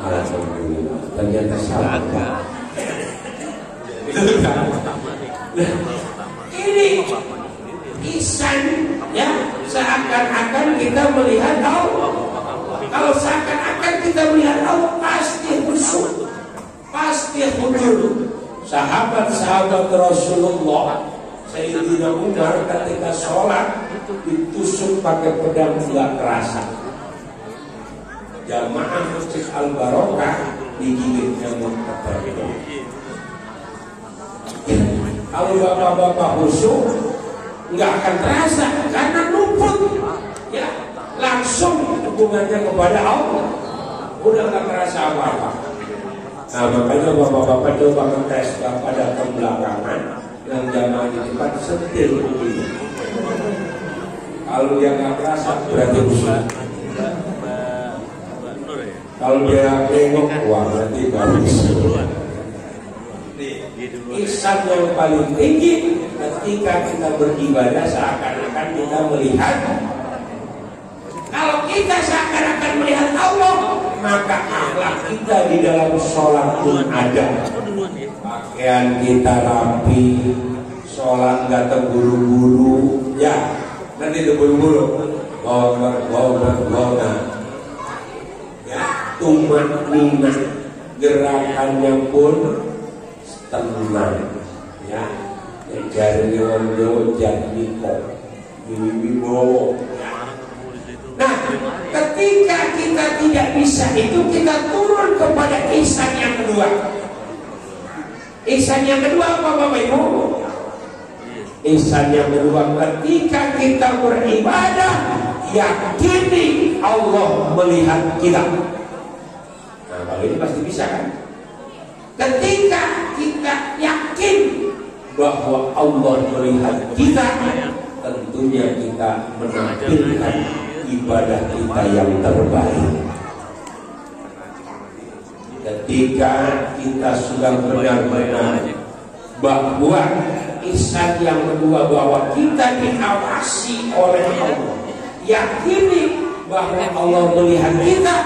alhamdulillah. Ternyata salah. Ini ihsan, ya, seakan-akan kita melihat Allah. Kalau seakan-akan kita melihat Allah, pasti khusyuk, pasti khusyuk. Sahabat-sahabat Rasulullah, Sayyidina Umar ketika sholat ditusuk pakai pedang nggak kerasa. Jamaah Masjid Al-Barokah digigit nyamuk ketabrak. Kalau bapak-bapak khusyuk nggak akan terasa karena numpuk, ya, langsung hubungannya kepada Allah, udah nggak terasa apa-apa. Nah makanya bapak-bapak coba ngetes, bapak datang belakangan yang jamaah di depan setir begini. Kalau dia nggak kerasa berarti musuh. Kalau dia nengok, wah berarti baru musuh. Ihsan yang paling tinggi ketika kita beribadah seakan-akan kita melihat. Kalau kita seakan-akan melihat Allah, maka akhlak kita di dalam sholat pun ada. Pakaian kita rapi, sholat nggak terburu-buru, ya nanti terburu-buru. Ya, tumat minah, gerakannya pun tenang, ya. Jari wong jadi kok, wibowo. Nah, ketika kita tidak bisa itu, kita turun kepada ihsan yang kedua. Ihsan yang kedua apa Bapak Ibu? Ihsan yang kedua ketika kita beribadah, yakini Allah melihat kita. Nah, kalau ini pasti bisa kan? Ketika kita yakin bahwa Allah melihat kita, tentunya kita menampilkan ibadah kita yang terbaik. Ketika kita sudah benar-benar bahwa ihsan yang kedua, bahwa kita diawasi oleh Allah, yakini bahwa Allah melihat kita,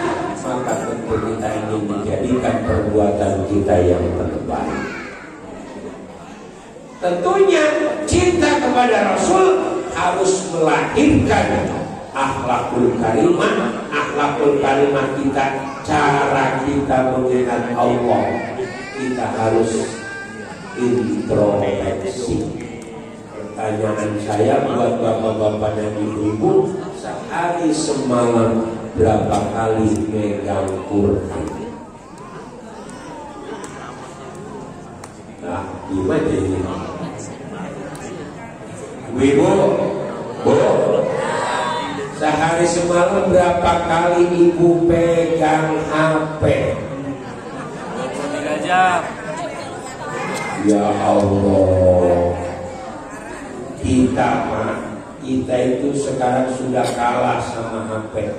maka tentu kita ingin menjadikan perbuatan kita yang terbaik. Tentunya cinta kepada Rasul harus melahirkan akhlakul karimah. Akhlakul karimah kita, cara kita mengingat Allah, kita harus introspeksi. Pertanyaan saya buat bapak-bapak dan ibu-ibu, sehari semalam berapa kali megang Quran? Nah, gimana ini? Ibu, sehari semalam berapa kali ibu pegang HP? 23 jam. Ya Allah, kita itu sekarang sudah kalah sama HP.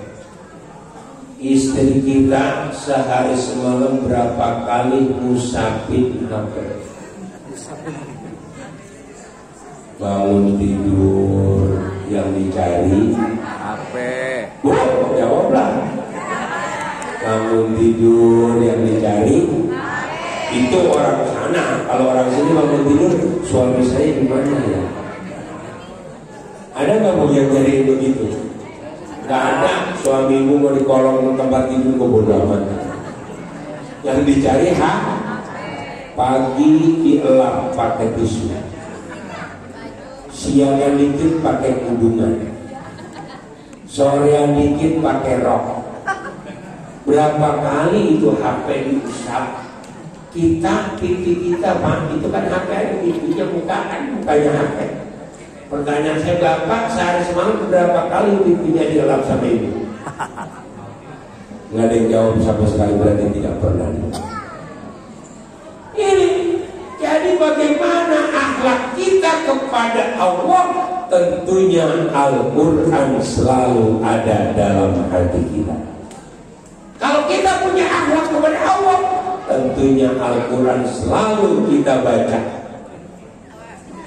Istri kita sehari semalam berapa kali ngusapin HP? Bangun tidur yang dicari HP. Bu, jawablah. Bangun tidur yang dicari itu orang sana. Kalau orang sini bangun tidur, suami saya di mana ya? Ada nggak Bu yang cari begitu? Nggak ada. Suamimu mau di kolong tempat tidur, kok bodo amat. Yang dicari pagi dielap pakai tisu, siangan dikit pakai kudungan, sorean dikit pakai rok. Berapa kali itu HP diusap? Kita, pipi kita, Pak, itu kan HP, pipinya mukanya HP. Pertanyaan saya, Bapak sehari semalam berapa kali pipinya dielap sama ibu? Nggak ada yang jawab sama sekali, berarti tidak pernah. Ini jadi bagaimana akhlak kita kepada Allah? Tentunya Al-Quran selalu ada dalam hati kita. Kalau kita punya akhlak kepada Allah, tentunya Al-Quran selalu kita baca.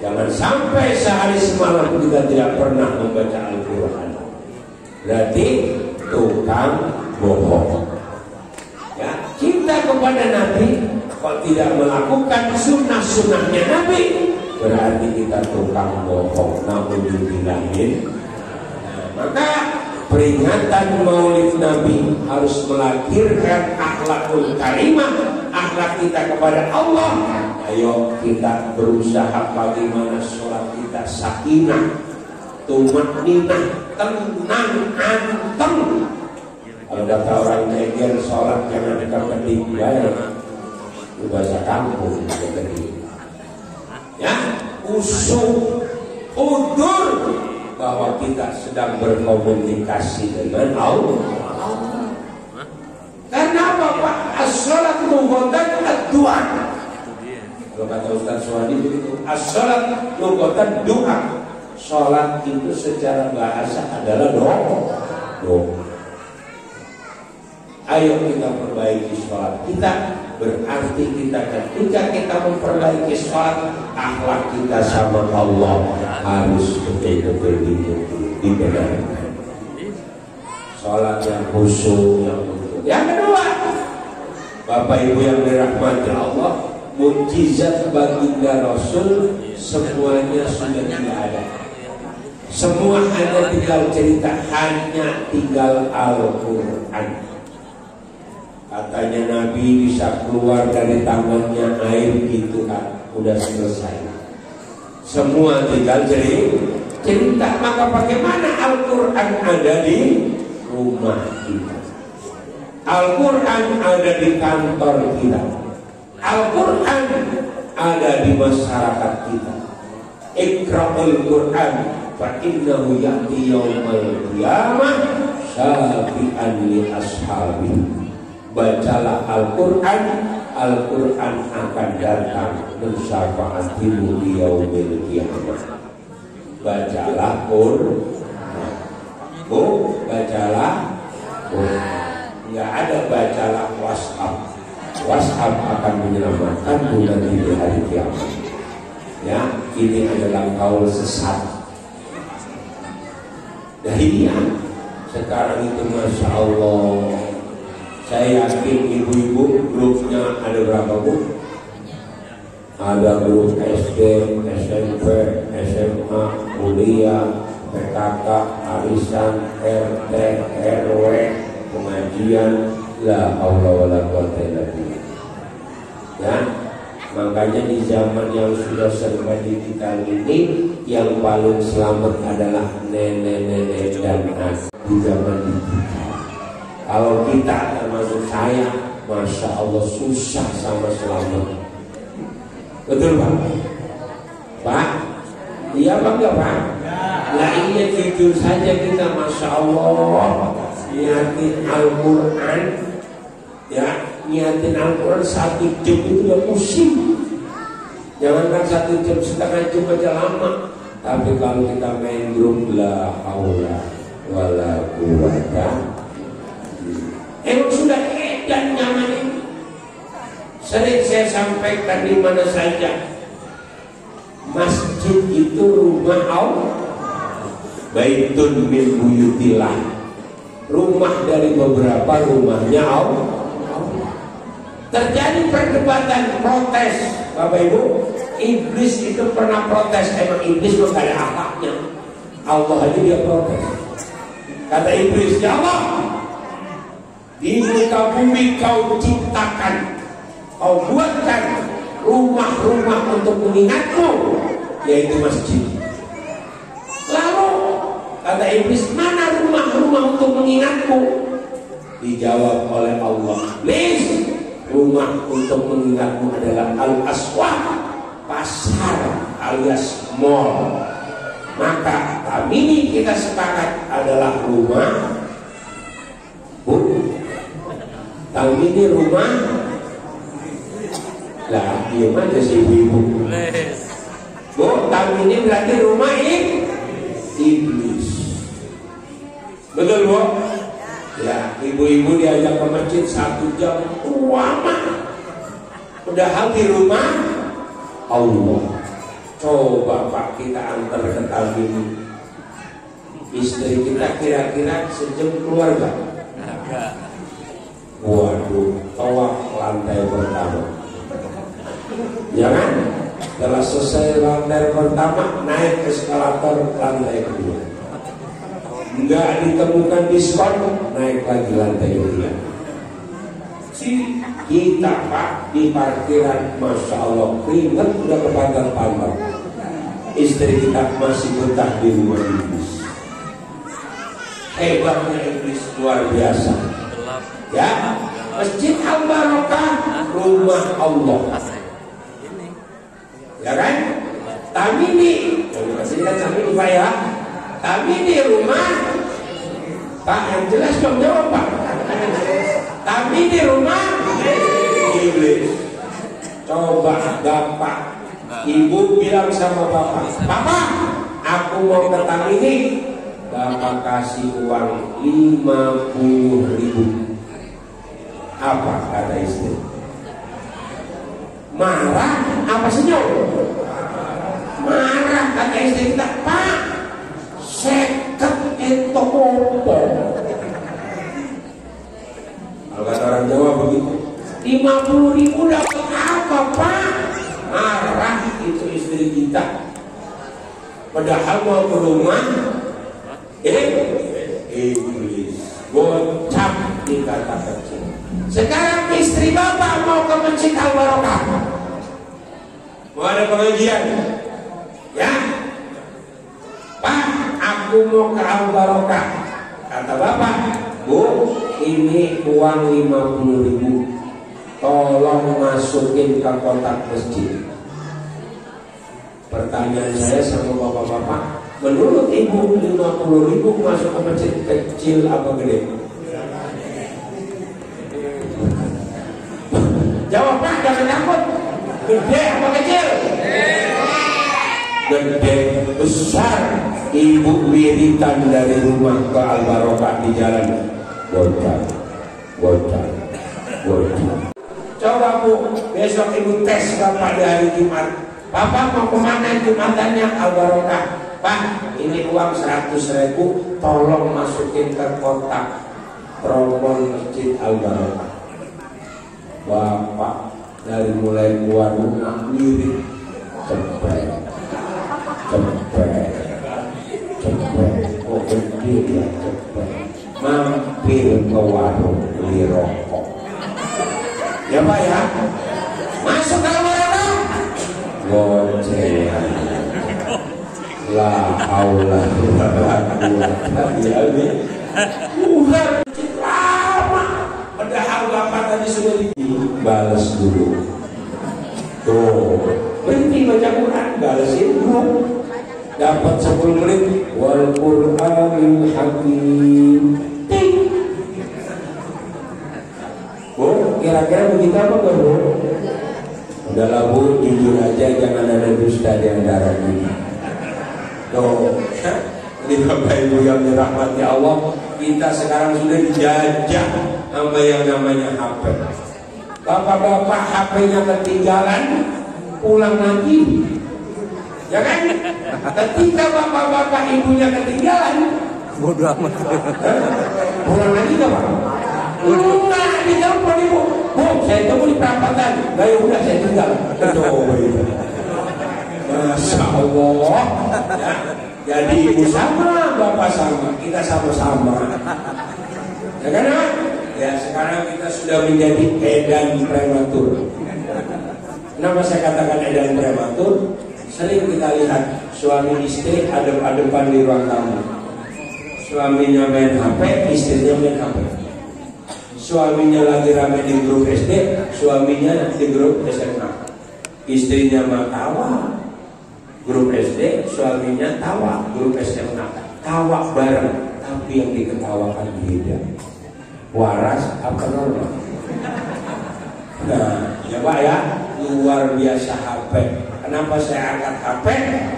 Jangan sampai sehari semalam kita tidak pernah membaca Al-Quran. Berarti tukang bohong. Ya, cinta kepada Nabi, kalau tidak melakukan sunnah-sunnahnya Nabi, berarti kita tukang bohong. Namun dibilangin, maka peringatan Maulid Nabi harus melahirkan akhlakul karimah, akhlak kita kepada Allah. Ayo kita berusaha bagaimana sholat kita sakinah, tumakninah, tenang, anteng. Kalau kata orang Neger, sholat jangan kekedik, ya, bahasa kampung kekedik. Ya, usuh, udur, bahwa kita sedang berkomunikasi dengan Allah. Karena apa Pak? As-sholat lughatan ad-du'a. Kalau kata Ustaz Suhadi begitu, as-sholat lughatan du'a. Sholat itu secara bahasa adalah doa. Ayo kita perbaiki sholat kita. Berarti kita ketika kita memperbaiki sholat, akhlak kita sama Allah harus betul-betul dibenarkan. Sholat yang khusyuk, yang utuh. Yang kedua, Bapak Ibu yang dirahmati Allah, mukjizat baginda Rasul semuanya sudah tidak ada. Semua hanya tinggal cerita, hanya tinggal Al-Quran. Katanya Nabi bisa keluar dari tangannya air gitu kan, udah selesai. Semua tinggal cerita. Maka bagaimana Al-Quran ada di rumah kita, Al-Quran ada di kantor kita, Al-Quran ada di masyarakat kita. Iqra'ul Quran fa innahu ya'ti yaumal qiyamah syafi'an li ashabi. Bacalah Al-Quran, Al-Quran akan datang mensyafaatimu di yaumil qiyamah. Bacalah Quran. Bacalah Quran. Enggak ada bacalah WhatsApp. WhatsApp akan menyelamatkanmu nanti di hari kiamat. Ya, ini adalah kaul sesat. Dahilya sekarang itu Masya Allah. Saya yakin ibu-ibu grupnya ada berapa bu? Ada grup SD, SMP, SMA, kuliah, PKK, arisan, RT, RW, pengajian, la haula wala quwwata illa billah. Ya, makanya di zaman yang sudah serba digital ini, yang paling selamat adalah nenek-nenek dan anak di zaman digital. Kalau kita termasuk saya, Masya Allah susah sama selamat. Betul Pak? Pak? Iya Pak enggak Pak? Nah iya jujur saja kita Masya Allah niatin Al-Quran. Ya, niatin Al-Quran 1 jam itu udah pusing. Jangankan 1 jam, setengah jam aja lama. Tapi kalau kita main grup, la haula wala quwwata. Emang sudah edan nyaman ini. Sering saya sampaikan di mana saja, masjid itu rumah Allah, baitun min buyutillah, rumah dari beberapa rumahnya Allah. Terjadi perdebatan, protes, Bapak Ibu. Iblis itu pernah protes. Emang iblis itu gak ada akhlaknya. Allah aja dia protes. Kata iblis, ya Allah, di muka bumi kau ciptakan, kau buatkan rumah-rumah untuk mengingatmu, yaitu masjid. Lalu kata iblis, mana rumah-rumah untuk mengingatmu? Dijawab oleh Allah, iblis, rumah untuk mengingatmu adalah al-aswaq, pasar alias mall. Maka kami ini kita sepakat adalah rumah. Kami ini rumah. Lah, diam aja si ibu-ibu. Bu, kami ini berarti rumah iblis. Betul Bu? Ya, ibu-ibu diajak ke masjid 1 jam, lama. Udah di rumah Allah. Coba Pak kita antar ke kami. Istri kita kira-kira sejam keluar gak? Waduh, tawaf lantai pertama. Ya kan? Setelah selesai lantai pertama, naik eskalator lantai kedua. Enggak ditemukan diskon, naik lagi lantai kedua. Kita Pak di parkiran, Masya Allah, keringat udah kepantar-pantar. Istri kita masih betah di rumah iblis. Hebatnya iblis luar biasa. Ya, Masjid Al-Barakah, rumah Allah. Ya kan? Tamini, masih kan Tamini Pak ya? Tamini rumah. Pak yang jelas dong jawab Pak. Tamini rumah iblis. Coba Bapak, Ibu bilang sama Bapak, Bapak, aku mau datang ini, Bapak kasih uang 50.000. Apa kata istri? Marah apa senyum? Marah kata istri kita. Pak, seket itu opo. Kalau kata orang Jawa begitu, 50.000 dapat apa Pak? Marah itu istri kita. Padahal mau ke rumah, iblis gocap di kata kecil. Sekarang istri bapak mau ke Masjid Al-Barokah, mau ada pengajian, ya Pak, aku mau ke Al-Barokah. Kata bapak, Bu, ini uang 50.000, tolong masukin ke kotak masjid. Pertanyaan saya sama bapak-bapak, menurut ibu 50.000 masuk ke masjid kecil apa gede? Jawab Pak, jangan takut. Gede apa kecil? Gede, besar. Ibu wiritan dari rumah ke Al-Barokah di jalan bocah. Coba Bu, besok ibu tes bapak di hari Jumat. Bapak mau kemana Jumatannya? Al-Barokah. Pak, ini uang 100.000, tolong masukin ke kotak tromol Masjid Al-Barokah. Bapak dari mulai keluar rumah lirik, cepet, oh gede ya cepet, mampir ke warung beli rokok. Ya Pak ya, masuk ke Al-Barokah, gocengan, la haula wala quwwata illa billah. Lama, padahal bapak tadi sudah balas dulu. Tuh, berhenti baca Quran, balasin dulu. Dapat 10 menit. Wal Qur'anil Hakim. Bu, kira-kira begitu apa enggak Bu? Udahlah Bu, jujur aja, jangan ada dusta di antara kita. Tuh, ini Bapak Ibu yang dirahmati Allah, kita sekarang sudah dijajah sama yang namanya HP. Bapak-bapak HP-nya ketinggalan, pulang lagi, ya kan? Ketika bapak-bapak ibunya ketinggalan, bodoh amat. Pulang lagi nggak Pak? Enggak, ditelepon ibu. Bu, saya tunggu di perapatan. Nah ya udah saya tinggal. Masya Allah. Ya, jadi ibu sama, bapak sama, kita sama-sama. Ya kan? Ya, sekarang kita sudah menjadi edan prematur. Kenapa saya katakan edan prematur? Sering kita lihat suami istri adep-adepan di ruang tamu. Suaminya main HP, istrinya main HP. Suaminya lagi rame di grup SD, suaminya di grup SMA. Istrinya mah tawa, grup SD, suaminya tawa, grup SMA. Tawa bareng, tapi yang diketawakan beda. Waras apa normal? Nah, ya Pak ya, luar biasa HP. Kenapa saya angkat HP?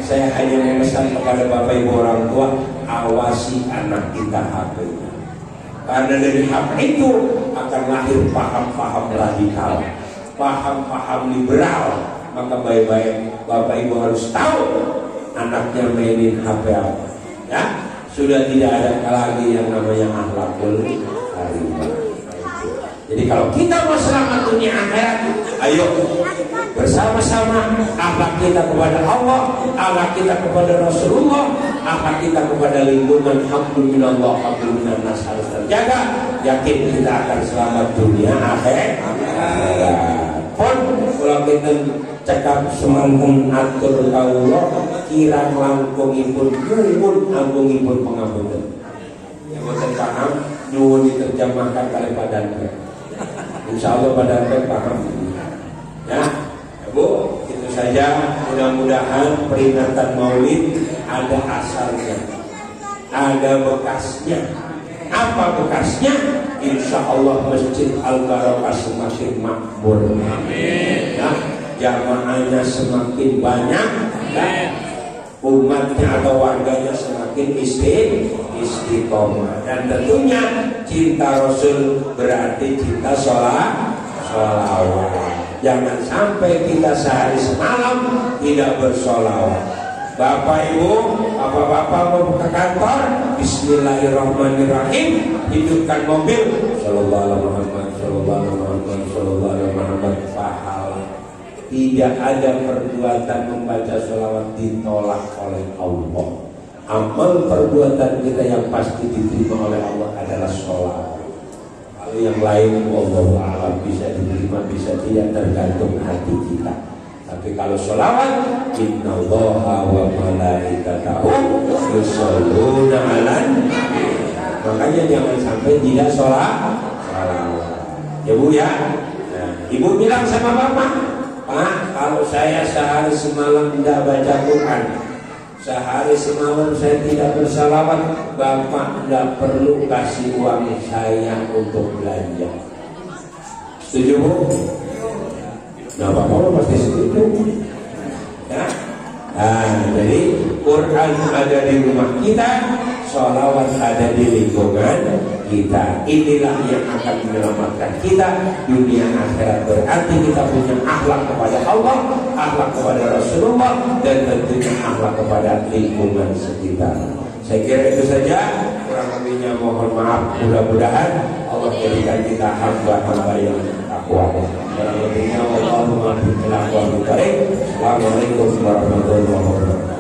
Saya hanya memesan kepada Bapak Ibu orang tua, awasi anak kita HP-nya. Karena dari HP itu akan lahir paham-paham radikal, paham-paham liberal. Maka baik-baik Bapak Ibu harus tahu anaknya mainin HP apa. Ya, sudah tidak ada lagi yang namanya akhlakul karimah. Jadi kalau kita mau selamat dunia akhirat, ayo bersama-sama akhlak kita kepada Allah, akhlak kita kepada Rasulullah, akhlak kita kepada lingkungan hablumillah, habluminannas harus terjaga. Yakin kita akan selamat dunia akhirat. Pun kalau kita cekap semangkung atur kawula, kirang langkungipun nyuwun agungipun pangapunten. Yang boten paham nyuwun diterjemahkan oleh Pak Danpe. Insyaallah Pak Danpe paham. Ya, Bu, itu saja. Mudah-mudahan peringatan Maulid ada asalnya, ada bekasnya. Apa bekasnya? Insya Allah Masjid Al-Barokah semakin makmur. Amin. Ya, jamaahnya semakin banyak. Ya. umatnya atau warganya semakin istiqomah. Dan tentunya cinta Rasul berarti cinta sholawat. Jangan sampai kita sehari semalam tidak bersolawat. Bapak ibu, bapak-bapak mau ke kantor, bismillahirrahmanirrahim, hidupkan mobil, sallallahu alaihi Muhammad, sallallahu alaihi Muhammad, sallallahu alaihi Muhammad, pahala. Tidak ada perbuatan membaca sholawat ditolak oleh Allah. Amal perbuatan kita yang pasti diterima oleh Allah adalah sholawat. Kalau yang lain, wallahu a'lam, bisa diterima, bisa tidak, tergantung hati kita. Tapi kalau sholawat, innallaha wa malaikatahu yusholluna 'alan nabi. Makanya jangan sampai tidak sholawat. Ya Bu ya. Nah, Ibu bilang sama Bapak, Pak, kalau saya sehari semalam tidak baca Quran, sehari semalam saya tidak bersalawat, Bapak tidak perlu kasih uang saya untuk belanja. Setuju Bu? Nah, Bapak pasti setuju ya? Nah, jadi Quran ada di rumah kita, sholawat ada di lingkungan kita. Inilah yang akan menyelamatkan kita dunia akhirat. Berarti kita punya akhlak kepada Allah, akhlak kepada Rasulullah, dan tentunya akhlak kepada lingkungan sekitar. Saya kira itu saja, kurang lebihnya mohon maaf. Mudah-mudahan Allah jadikan kita hamba-hamba yang takwa. Kurang lebihnya Assalamualaikum warahmatullahi wabarakatuh.